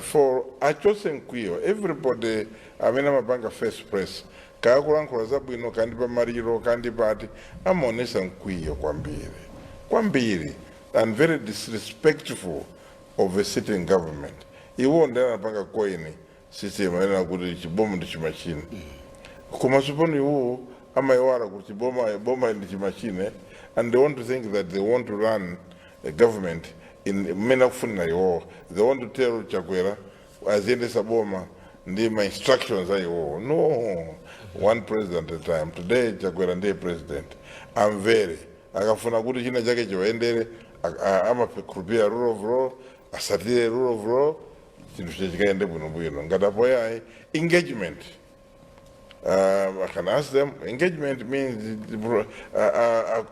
For achose nkwiyo, everybody amene amapanga first press kakulankhula zabwino kandi pa mariro kandi pati amaonesa nkwiyo kwambiri and very disrespectful of a sitting government. Iwo ndana anapanga coin system ena kuti chibomu ndi chimachine, koma suponi iwo amaiwala kuti boma ndi chimachine, and they want to think that they want to run a government in mena kufunira iwo, they want to tell Chakwera aziendesa boma ndi my instructions ayiwo. No, one president at a time. Today Chakwera ndiye president. I'm very akafuna kuti china chake chiwaendere amakurupira rule of law, asatire rule of law, chinthu chikaende bwinobwino. Ngatapo yayi engagement. I can ask them, engagement means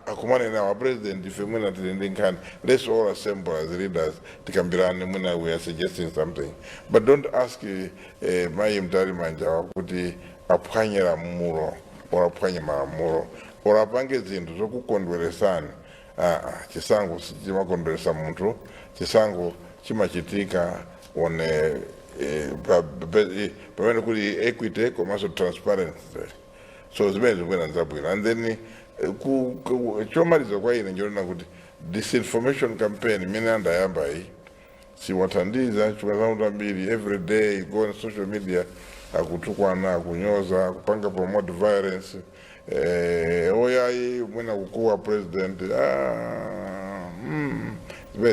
akumane na our president if mwina tilindingani, let's all assemble as leaders tikambirane mwina we are suggesting something, but don't ask Mai Mtari Manja kuti aphwanyira muro or aphwanye malamulo or apange zinthu zokukondweresana. Chisango chimakondweresa munthu, chisango chimachitika on pamene kuli equity komanso transparency, so zimene zikuena zabwino. And then chomaliza kwa ine njoona kuti disinformation campaign imene andayamba iyi siwathandiza chikazantu ambiri, every day go on social media akutukwana, akunyoza, kupanga promote violence, oyayi mwina kukuwa president,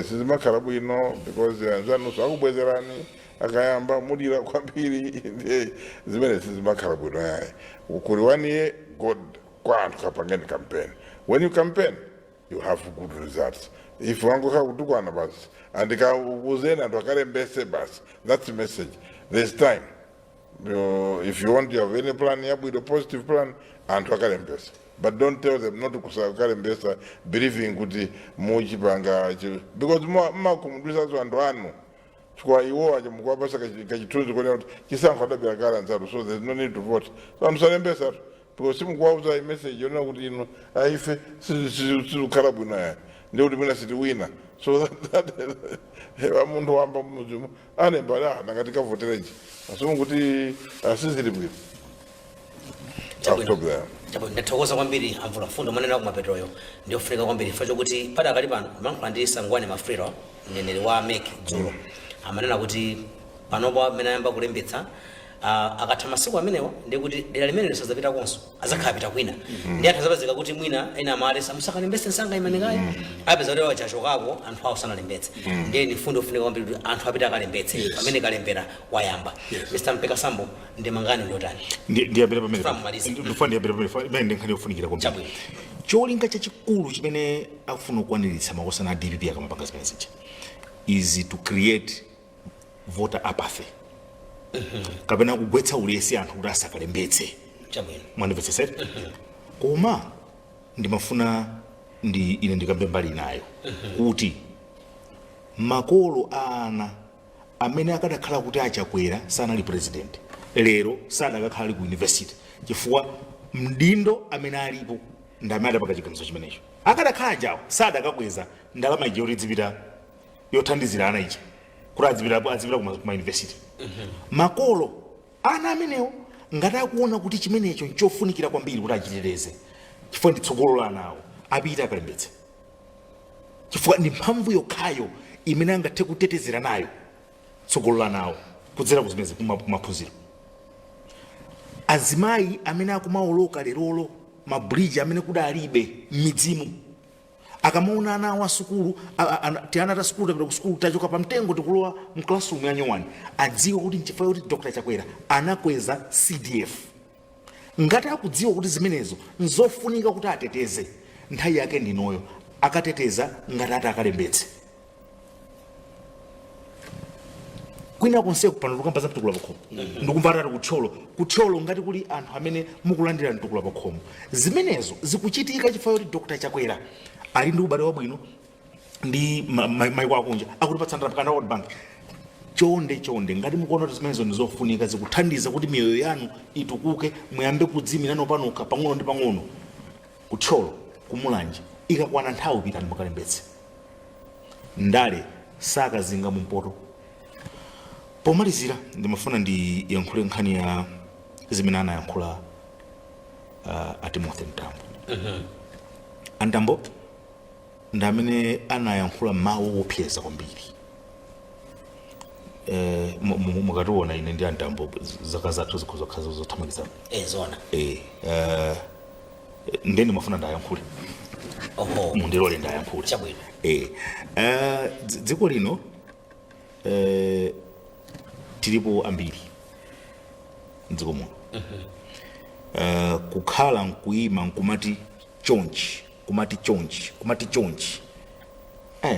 sizimakhala bwino because anzanuso akubwezerani akayamba mulira kwambiri zimene sizimakhala bwino yayi. Ukuliwaniye God kwa anthu kapangeni campaign. When you campaign, you have good results. If wangoka kutukwana basi andikauzeni anthu akalembese basi, that's the message. There's time. If you want to have any plan, with a positive plan, anthu akalembese. But don't tell them not to kusakalembesa believing kuti muchipanga, because makumudwisa zo anthu anu chikwa iwo aje mukwapasa kachitunzi kwa chisankho adabira kala nzatu, so there's no need to vote. So amusalembesa because simukwauza message yona kuti ino aife sizikhala bwino ya ndio kuti mina siti wina, so that mundu wamba muzimu anemba nakatika votereji asumu kuti asizili bwino. Ndathokoza kwambiri amvula mfundo manena kumapetroyo ndio kufunika kwambiri facho kuti pada kali pano mankhula ndi Sangwane Mafrero mneneri wa MEC dzulo amanena kuti panopo amene ayamba kulembetsa akatha masiku amenewa ndi kuti dera limene lisazapita konso azakhapita kwina ndi anthu azapezeka kuti mwina ena amalesa musakalembetse nsanga imanikayo apeza kuti wachachokako anthu awo sanalembetse ndiye ni fundo ufunika kwambiri kuti anthu apita akalembetse pamene kalembera wayamba. Mr. Mpeka Sambo ndi mangani ndotani ndiyapita pamene ndifuna ndiyapita pamene ndikhani kufunikira kwambiri cholinga chachikulu chimene akufuna kukwaniritsa makosana a DPP akamapanga zimene zija is to create voter apathy. Kapena kugwetsa ulesi anthu kuti asakalembetse. Mwandimvetsetsa koma ndimafuna ine ndikambe mbali nayo kuti makolo ana amene akadakhala kuti achakwera sanali president lero sadakakhala ali ku university chifukwa mdindo amene alipo ndamene adapanga chiganizo chimenecho akadakhala jawo sadakakweza ndalama ija kuti dzipita yothandizira ana ija kuti adzipita kuma university. Makolo ana amenewo ngati akuona kuti chimenecho nchofunikira kwambiri kuti achiteteze chifukwa ndi tsogolo la anawo apite akalembetse, chifukwa ndi mphamvu yokhayo imene angathe kutetezera nayo tsogolo la anawo kudzera kuzimezi kumaphunziro. Azimayi amene akumaoloka lerolo mabridge amene kudalibe m'midzimu, akamaona ana awo asukulu tiana ta sukulu tapita ku sukulu tachoka pa mtengo tikulowa mu classroom ya nyowani, adziwe kuti nchifukwa kuti Dr. Chakwera anakweza CDF. Ngati akudziwa kuti zimenezo nzofunika kuti ateteze, nthawi yake ndinoyo akateteza ngati akalembetse. Kwina konse kupano tukamba mtukula pakhomo ndikumva tati kuthyolo ngati kuli anthu amene mukulandira mtukula pakhomo, zimenezo zikuchitika chifukwa kuti Dr. Chakwera ali ndi ubale wabwino ndi maiko akunja akutipatsa ndalama World Bank. Chonde ngati mukuona kuti zimenezo ndizofunika zikuthandiza kuti miyoyo yanu itukuke, muyambe kudzimirana panokha pang'ono ndi pang'ono, kuthyolo kumulanje ikakwana nthawi pitani mukalembetse. Ndale sakazinga mumpoto. Pomalizira ndimafuna ndiyankhule nkhani ya zimene anayankhula Timothy Mtambo. Antambo ndi amene anayankhula mawu opyeza kwambiri. Mukationa ine ndi Antambo zaka zathu zikuzokhaza zothamangizana. Zona. Ndeni mafuna ndayankhule. Mundilole ndayankhule. Chabwino. Dziko lino tilipo ambiri mdziko muno. Kukhala nkuima nkumati chonchi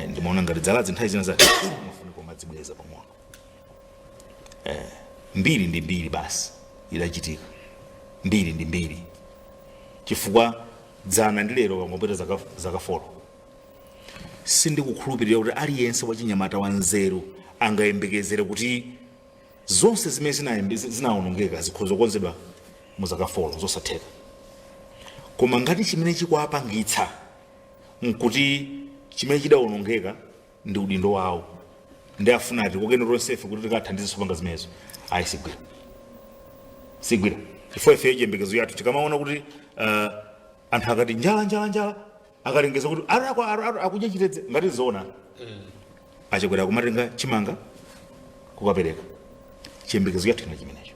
ndimaona ngati dzalazi nthawi zina zake mafuniko madzibweza pang'ono. Mbiri ndi mbiri basi idachitika, mbiri ndi mbiri, chifukwa dzana ndi lero pangopita zaka 4 sindikukhulupirira kuti aliyense wachinyamata wa nzeru angayembekezere kuti zonse zimene zinawonongeka zikhoza kukonzedwa mu zaka 4 zosatheka. Koma ngati chimene chikuapangitsa nkuti chimene chidawonongeka ndi udindo wawo, ndi afunati kokene tonsefe kuti tikathandize kupanga zimenezo, ayi sigwira chifukwa ife chiyembekezo yathu tikamaona kuti anthu akati njala akalengeza kuti akudya chitedze ngati zona, Achakwera kumatenga chimanga kukapereka. Chiyembekezo yathu ina chimenecho.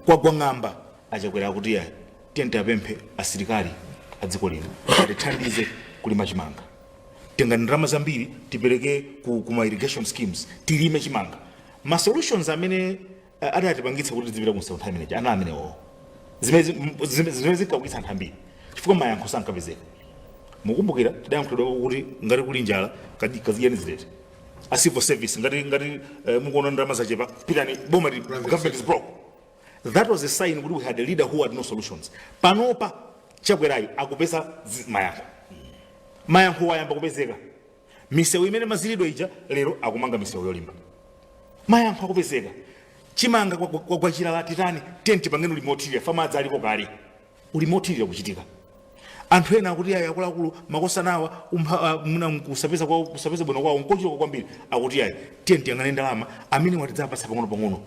Kwagwa ng'amba Achakwera kuti yayi tiyeni apemphe asilikali a dziko lino atithandize kulima chimanga. Tenga ndalama zambiri tipereke kuma irrigation schemes tilime chimanga. Ma solutions amene adatipangitsa kuti zipita ku nthawi imeneyi ana amenewo zimene zikawukitsa anthu ambiri chifukwa mayankho sankapezeka. Mukumbukira tidayankhulidwa kuti ngati kuli njala kaziyani zilete a civil service ngati mukuona ndalama zachepa pitani boma government is broke. That was a sign kuti we had a leader who had no solutions. Panopa Chakwerayo akupeza mayankho wayamba kupezeka. Misewu imene mazilidwa ija lero akumanga misewu yolimba. Mayankho akupezeka. Chimanga kwa chilala titani tenti pangene ulimotirira famadzi aliko kale ulimotirira kuchitika. Anthu ena akuti ayi akuluakulu makosa nawa muna kusapeza bwino kwawo nkochita kwambiri akuti ayi tenti yang'ane ndalama amene watidzapasa pang'ono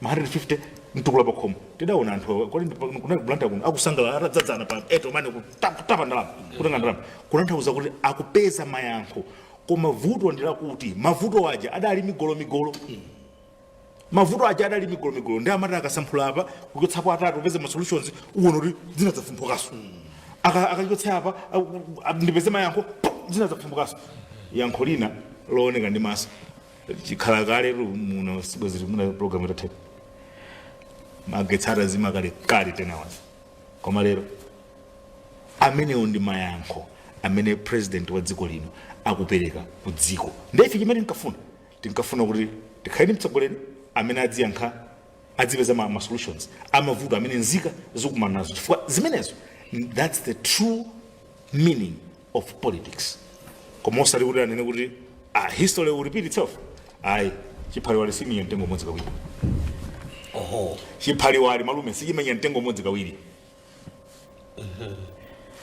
ma 150 mtukula pakhomo. Tidaona anthu kuna kulanda kuno akusangala atadzadzana pa etomani kutapa ndalama kutenga ndalama kunanthauza kuti akupeza mayankho. Koma vuto ndila kuti mavuto aja adali migolo. Mavuto aja adali migolo ndi amati akasamphula apa kukitsapo atatu upeze ma solutions uwona kuti zinadzafumbukaso. Akachotsa apa ndipeze mayankho zinadzafumbukaso. Yankho lina looneka ndi maso chikhala kale muno sibwezi muna program itatheka magetsara zimakale kale 10 hours. Koma lero amenewo ndi mayankho amene president wa dziko lino akupereka ku dziko. Ndefe chimene tinkafuna kuti tikhale mtsogoleri amene adziyankha adzipeza ma solutions amavuto amene nzika zikumana nazo chifukwa zimenezo. That's the true meaning of politics. Koma osati kuti anene kuti history will repeat itself. Ayi chiphaliwali simenya mtengo umodzi kawiri. Chiphaliwali malume sichimenya mtengo umodzi kawiri.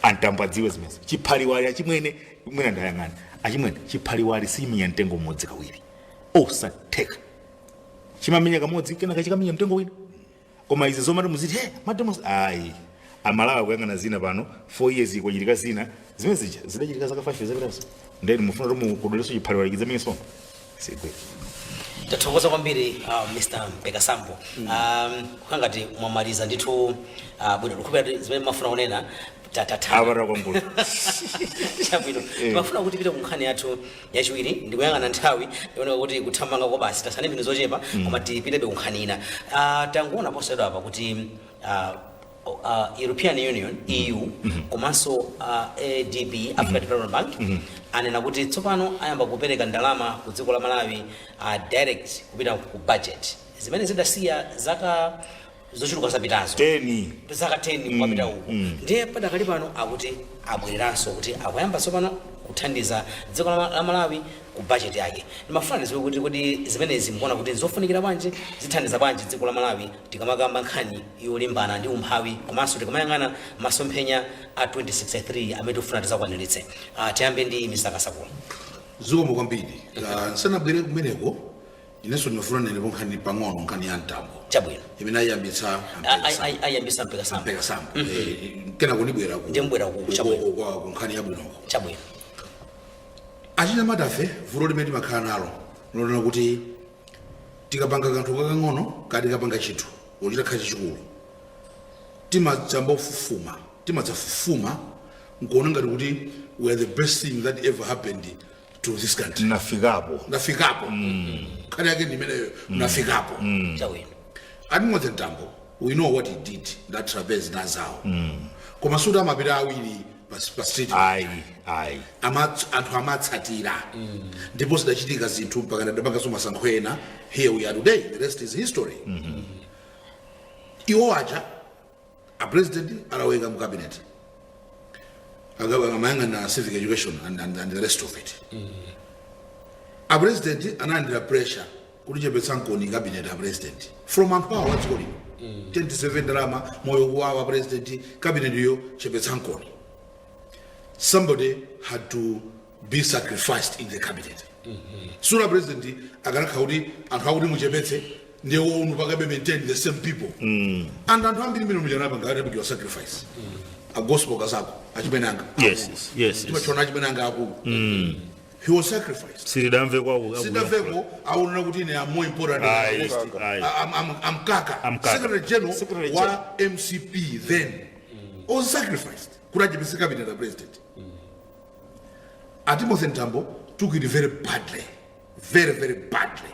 Antambo adziwe zimenezi. Chiphaliwali achimwene mwina ndayang'ana achimwene chiphaliwali sichimenya mtengo umodzi kawiri. Osatheka. Chimamenya kamodzi kenaka chikamenya mtengo wina. Koma izi zomati muziti mademos ayi amalawi akuyang'ana zina pano 4 years ikochitika zina zimene zija zidachitika zaka 5 years zapitazo ndeni mufuna kuti mukodoleso chiphalewalikiza miso sikwe tathokoza kwambiri Mr. Mpekasambo kukangati mwamaliza ndithu bwino lukhupira zimene mafuna kunena abara kwangulu chabwino timafuna kuti pite kunkhani yathu yachiwiri ndikuyang'ana nthawi ndiona kuti kuthamanga kwa basi tasane bwino zochepa koma tipitebe kunkhani ina tanguona posayidwa apa kuti European Union EU komanso ADB African Development Bank anena kuti tsopano ayamba kupereka ndalama ku dziko la Malawi direct kupita ku budget zimene zidasiya zaka zochuluka zapitazo 10 zaka 10 kwapita uko ndiye padakali pano akuti abwereranso kuti akuyamba tsopano kuthandiza dziko la Malawi ku budget yake ndimafuna ndiziwe kuti zimenezi mukuona kuti zofunikira bwanji zithandiza bwanji dziko la Malawi tikamakamba nkhani yolimbana ndi umphawi komanso tikamayang'ana masomphenya a 2063 amene tikufuna tizakwaniritse tiyambe ndi Mr. Kasakula zikomo kwambiri nsanabwere kumeneko inenso ndimafuna nene nkhani pang'ono nkhani ya mtambo chabwino imene ayambitsa Mpekasambo kena kunibwera ku chabwino ku nkhani yabwinoko chabwino achina madafe vuto limene timakhala nalo lolona kuti tikapanga kanthu kakang'ono kati tikapanga chinthu uchita khala chachikulu timadzafufuma nkuona ngati kuti we are the best thing that ever happened to this country nafikapo nkhani yake ndimeneyo nafikapo chabwino atimodzi mtambo we know what he did that trapeze nazawo koma suti amapita awiri pa street ayi anthu amatsatira ndipo zidachitika zinthu mpaka ndadapanga masankho ena here we are today the rest is history iwo aja a president alaweka mu cabinet amayang'ana civic education and the rest of it a president analandira pressure kuti chepetsa nkoni cabinet a president from anthu awo wachiko lino 27 ndalama moyo kuwawa president cabinet iyo chepetsa nkoni somebody had to be sacrificed in the cabinet sura president akanakha kuti anthu akuti muchepetse ndiye unu pakabe maintain the same people and anthu ambiri mino mujanapa ngatapikiwa sacrifice a gospel kasako achimenanga yes timachona achimenanga akulu he was sacrificed sidamveko aunena kuti ine am more important I'm Kaka secretary general wa MCP then was sacrificed kuti achepetse cabinet a president Timothy Ntambo took it very badly, very badly.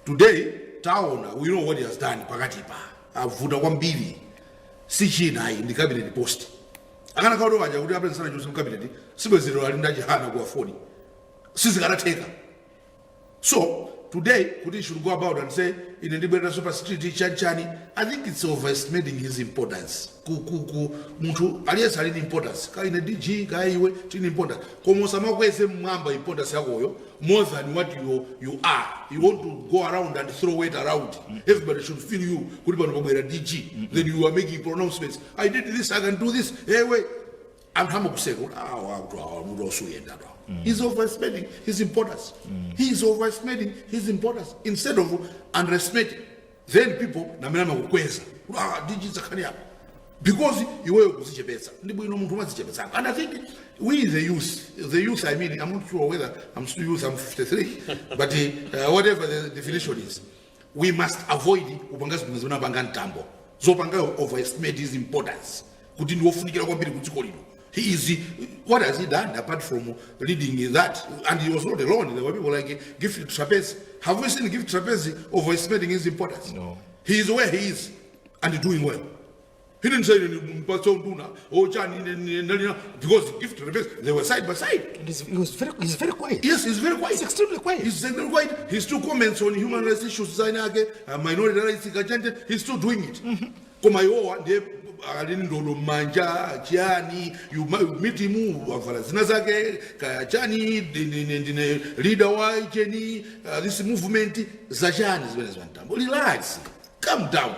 Today, Taona, we know what he has done. Pakatipa, avuta kwambiri, si china in the cabinet post. Akana kauro waja kuti apre sana jusu cabinet, sibezero alinda jihana kwa phone. Sisi karateka. So today, Kuti should go about and say in the Liberty Super Street Chani, I think it's overestimating his importance. Muntu aliyesa alini importance. Ka ine DG ka iwe tini importance. Komo sama kwese mwamba importance yako more than what you are. You want to go around and throw it around. Everybody should feel you. Kuti pano pamwera DG. Then you are making pronouncements. I did this, I can do this. Hey wait. I'm kuseko. He's overestimating his importance. He is overestimating his importance instead of underestimating. Then people namelama kukweza. DG zakania. Because you were kuzichepesa. Ndipo ino mtu mazichepesa. And I think we the youth I mean, I'm not sure whether I'm still youth, I'm 53, but whatever the definition is, we must avoid kupanga zinthu zinapanga ntambo. Zopanga overestimate his importance. Kuti ndiwofunikira kwambiri kudziko lino. What has he done apart from leading that? And he was not alone. There were people like Gift Trapeze. Have we seen Gift Trapeze overestimating his importance? No. He is where he is and doing well. He didn't say because Gift Trapeze, they were side by side. He's very quiet. Yes, he's very quiet. He's extremely quiet. He's extremely quiet. He still comments on human rights issues, minority rights, he's still doing it. Alindolo manja chani you meet him avala zina zake chani leader wa cheni this movement za chani zimene zvantambo relax calm down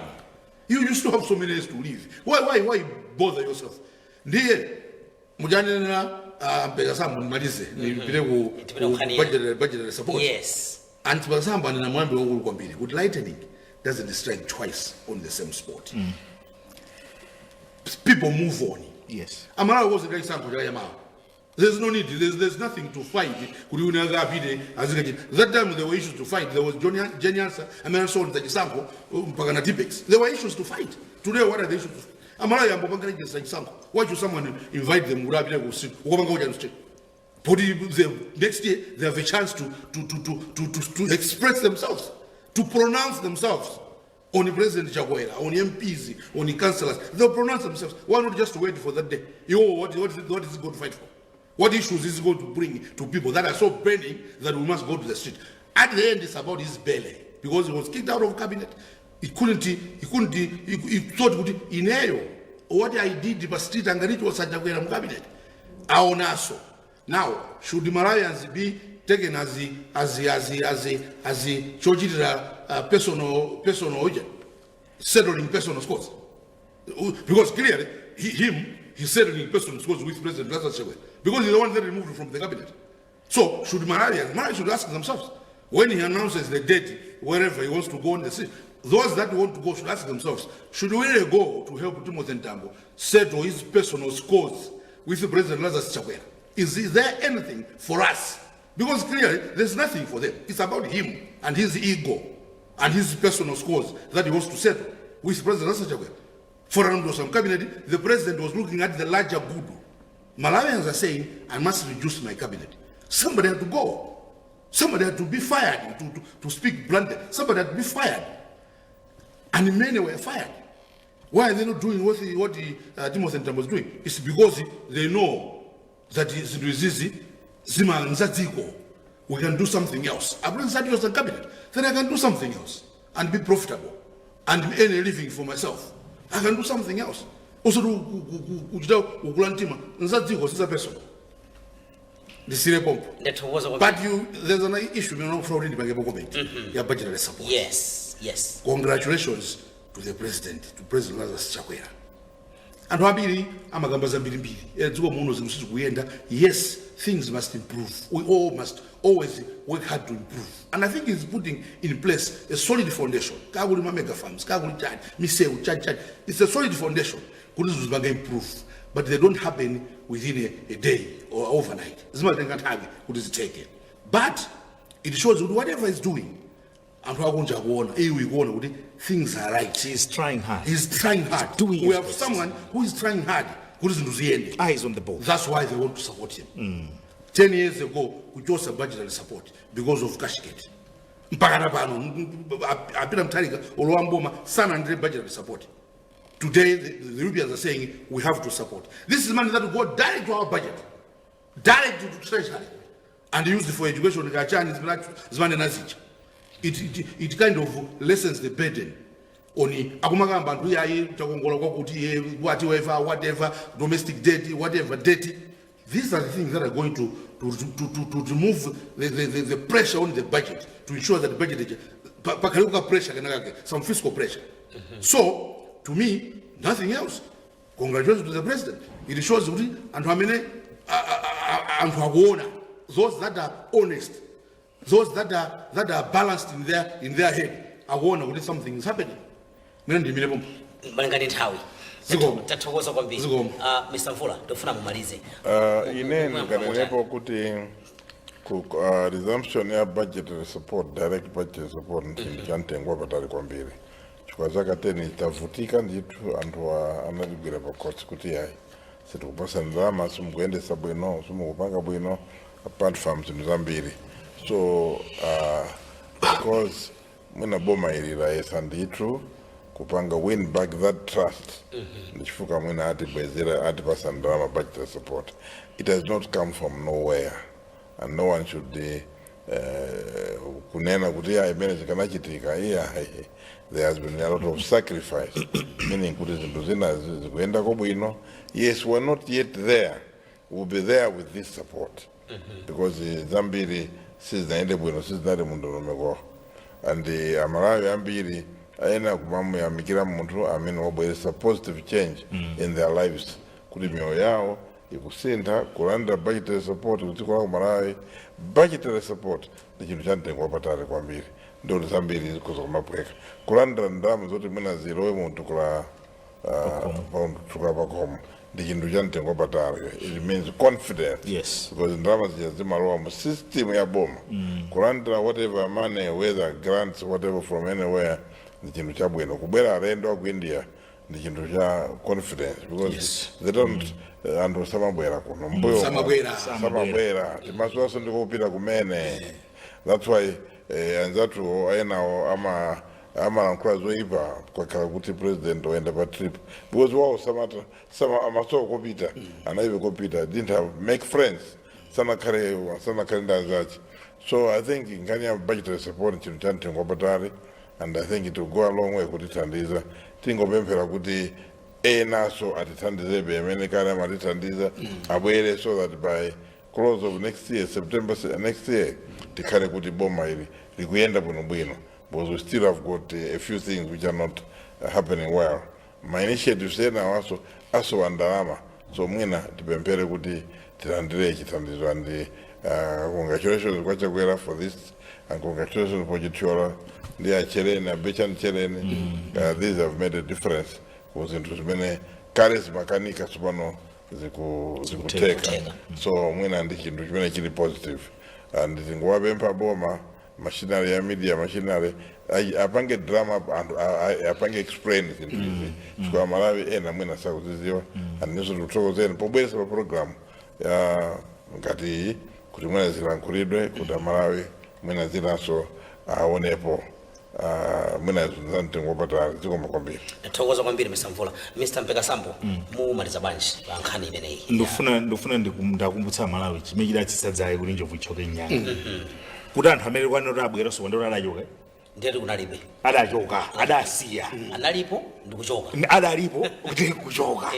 you used to have so many days to live why bother yourself ndiye mujanena Mpekasambo nimalize nipite ku budget support yes and Mpekasambo nina mwambi wakulu kwambiri good lightning doesn't strike twice on the same spot. people move on. Yes. Amalawi was the example. There's no need. There's nothing to fight. That time there were issues to fight. There was Jenny Answer, and then so on the example. There were issues to fight. Today, what are the issues? Why should someone invite them? Next year, they have a chance to express themselves, to pronounce themselves on the President Chakwera, on the MPs, on the councillors. They'll pronounce themselves. Why not just wait for that day? What is it going to fight for? What issues is it going to bring to people that are so burning that we must go to the street? At the end, it's about his belly, because he was kicked out of cabinet. He thought, what I did in the street and it was such a cabinet. Now, should the Malawians be taken as a personal agent, settling personal scores? Because clearly, he's settling personal scores with President Lazarus Chakwera, because he's the one that removed from the cabinet. So, should Malawians should ask themselves, when he announces the date, wherever he wants to go on the street, those that want to go should ask themselves, should we really go to help Timothy Ntambo settle his personal scores with the President Lazarus Chakwera? Is there anything for us? Because clearly, there's nothing for them. It's about him and his ego and his personal scores that he wants to settle with President Lazarus Chakwera. For some cabinet, the president was looking at the larger good. Malawians are saying, I must reduce my cabinet. Somebody had to go. Somebody had to be fired, to speak bluntly. Somebody had to be fired. And many were fired. Why are they not doing what Timothy Ntambo was doing? It's because they know that we can do something else. I bring that was the cabinet. Then I can do something else and be profitable and earn a living for myself. I can do something else. Also, but there's an issue, your budgetary support. Yes. Congratulations to the president, to President Lazarus Chakwera. And yes, things must improve. We all must always work hard to improve. And I think he's putting in place a solid foundation. It's a solid foundation. Improve, but they don't happen within a day or overnight. But it shows whatever he's doing, and things are right. He's trying hard. We have someone who is trying hard. Eyes on the ball. That's why they want to support him. 10 years ago, we chose a budgetary support because of Kashket. Budgetary support. Today, the Europeans are saying we have to support. This is money that will go direct to our budget, direct to treasury, and used for education. It kind of lessens the burden on whatever domestic debt, whatever debt. These are the things that are going to remove the pressure on the budget, to ensure that the budget pressure, some fiscal pressure. So, to me, nothing else. Congratulations to the president. It shows and how many those that are honest, those that are balanced in their head, are warned that something is happening. Mr. Mfula, tofuna mumalize. Ine nikanenepo kuti resumption ya budgetary support, direct budgetary support ntintantengwa patali kwambiri. Chikwa zaka 10 itavutika nditu antu analigwira pakotsi kuti yayi sitikupasa ndalama simukuendesa bwino simukupanga bwino apart from zinthu zambiri. So because mwina boma ilira yesa ndithu kupanga win back that trust ndichifuka mwina atibwezera atipasa ndalama budgetary support. It has not come from nowhere, and no one should kunena kuti imene zikanachitika there has been a lot of sacrifice, meaning kuti zinthu zina zikuenda kobwino. Yes, we're not yet there. We'll be there with this support because zambiri sizinaende bwino sizinali mundu and amalawi ambiri aena kumamu ya mikira muntu wabweresa positive change in their lives, kuti mioyo yao ikusintha kulanda budgetary support kuti kwa Malawi. Budgetary support ni chinthu chantengwa patali kwambiri, ndo zambiri zikuza kumapweka kulanda ndamu zoti mwina zilowe muntu pakutuka pakomo ndi chinthu cha mtengo wapatali. It means confidence. Yes. Because ndalama zija zimalowa mu system ya boma kulandira whatever money, whether grants whatever from anywhere, ndi chinthu chabwino. Kubwera alendo ku India ndi chinthu cha confidence, because they don't anthu samabwera kuno mbuyo samabwera timasoso ndikupita kumene. That's why anzatu ayenawo amalankhula zoyipa kwakhala kuti president oenda pa trip, because wao amasowa kopita anaive kopita didn't have make friends sanakhale ndanzachi. So I think ngani ya budgetary support chinthu cha mtengo wapatali, and I think it will go a long way kutithandiza. Tingopemphera kuti naso atithandizebe amene kale amatithandiza abwere, so that by close of next year, September next year, tikhale kuti boma ili likuyenda bwinobwino, because we still have got a few things which are not happening well. My initiatives ena aso andalama, so mwina tipemphere kuti tilandire chithandizo. And congratulations kwa chakwera for this, and congratulations for Chitiola. They are Chelene, Bechan Chelene. These have made a difference. Was into many carries mechanical subano zikuteka. So mwina ndichi ndujumene chili positive. And tingwa bempa boma machinery ya media machinery apange drama and apange explain it. Kwa Malawi na mwina sakuziziwa. And niso tutoko zeni pobwesa pa program ya ngati kuti mwina zilankulidwe kuta Malawi mwina zinaso aonepo mwina mtengo wapatali zikoma kwambiri. Thokoza kwambiri Mr. Mvula. Mr. Mpekasambo mumaliza banji bankhani imeneyi. Ndofuna ndakumbutsa Malawi chimechida chisadzaye kuti njovu ichoke nyanga. Kuti anthu amene kwanoti abwera so ndora adachoka. Ndiyati kunalibe. Adachoka, adasiya. Analipo ndikuchoka. Adalipo kuti kuchoka.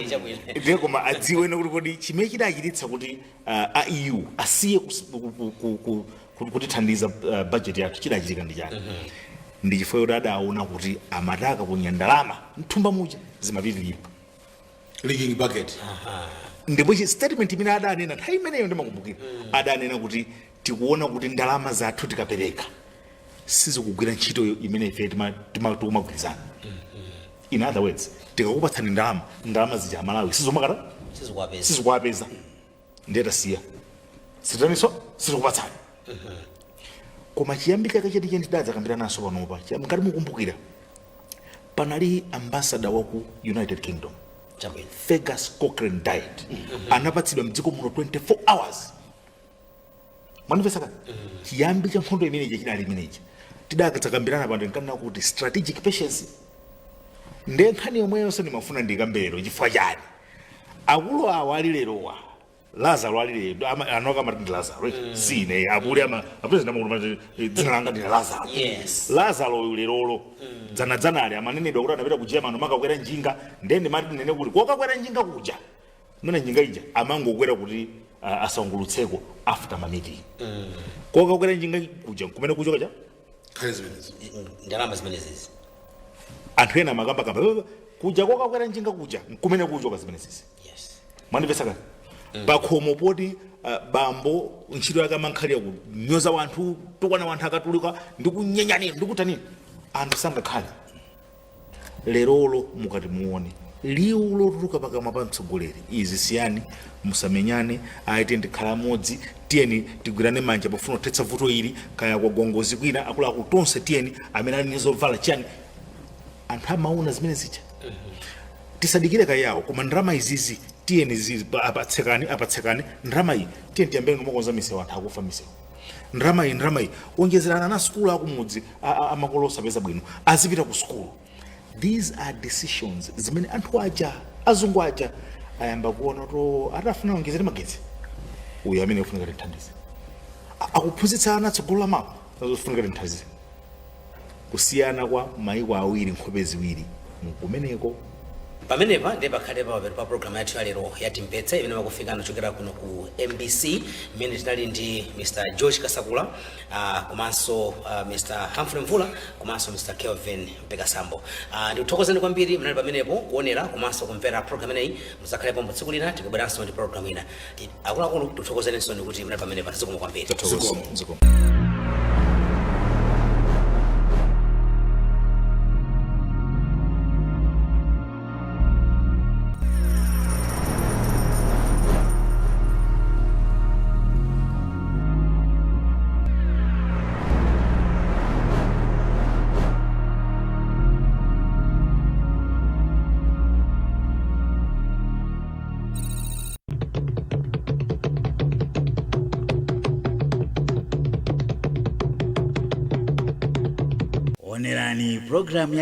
Ndiye koma adziwe kuti kodi chimechida achiritsa kuti a EU asiye kutithandiza budget yathu chidachitika ndi chani. Ndi chifukwa kuti adaona kuti amataka kunyandalama mthumba muja zimapitirira leaking bucket. Ndipo statement imene adanena nthawi imeneyo ndimakumbukira adanena kuti tikuona kuti ndalama zathu tikapereka sizikugwira ntchito imene ife tikumagwirizana. In other words, tikakupatsani ndalama zija amalawi sizikuwapeza ndiye tasiya sitaniso sizikupatsani. Koma chiyambika kacheti chendidadza kambira naso panopa ngati mukumbukira panali ambassador wa ku United Kingdom Fergus Cochrane died. Anapatsidwa mdziko muno 24 hours. Manifesta kani chiyambi cha nkhondo imeneyi chinali imeneyi tidakadzakambirana pano nkanena kuti strategic patience ndiye nkhani yomweyo ndimafuna ndikambero chifukwa chani akulu awo ali lerowa Lazaro ali anoka Martin Lazaro sine abuli apresident amulu dzina langa ndi Lazaro. Yes. Lazaro ulerolo dzana ali amanenedwa kuti anapita ku Germany makakwera njinga ndende Martin nene kuti kokakwera njinga kuja mena njinga ija amangokwera kuti asangulutseko after mamiti. Kokakwera njinga kuja kumene kuchoka cha ndalama zimenezi anthu ena makamba kuja kokakwera njinga kuja kumene kuchoka zimenezi. Yes. Manifesta kani pakhomo poti bambo ntchito yake amankhali kunyoza wanthu tokwana wanthu akatuluka ndikunyenyani ndikutani anthu sangakhale. Lerolo mukati muone liwu lotuluka pakamwa pa mtsogoleri izi siyani musamenyane aite ndikhala modzi tiyeni tigwirane manja pofuna kuthetsa vuto ili kaya kwa gongozi kwina akuluakulu tonse tiyeni amene ali nizovala chani anthu amaona zimene zicha. Tisadikire kayawo koma ndalama izizi tiyeni apatsekani ndalama iyi tiyeni tiyambeni kumakonza misewu anthu akufa misewu. Ndalama iyi onjezerana na skulu akumudzi amakolo osapeza bwino azipita ku skulu. These are decisions zimene anthu aja azungu aja ayamba kuona to atafuna ongezera magetsi uyu amene ufunika tithandize akuphunzitsa ana tsogolo la mawa azofunika tithandize kusiyana kwa maiko awiri nkhope ziwiri kumeneko. Pamenepa ndiye pakhale pa program yathu ya lero ya TIMVETSE imene makufika kuchokera kuno ku MBC imene tinali ndi Mr. George Kasakula komanso Mr. Humphrey Mvula komanso Mr. Kelvin Mpekasambo. Ndikuthokozeni kwambiri mnali pamenepo kuonera komanso kumvera program ineyi muzakhalepo tsiku lina tikubweranso ndi program ina. Akuluakulu tikuthokozeninso kuti mnali pamenepa zikomo kwambiri. onerani programu ya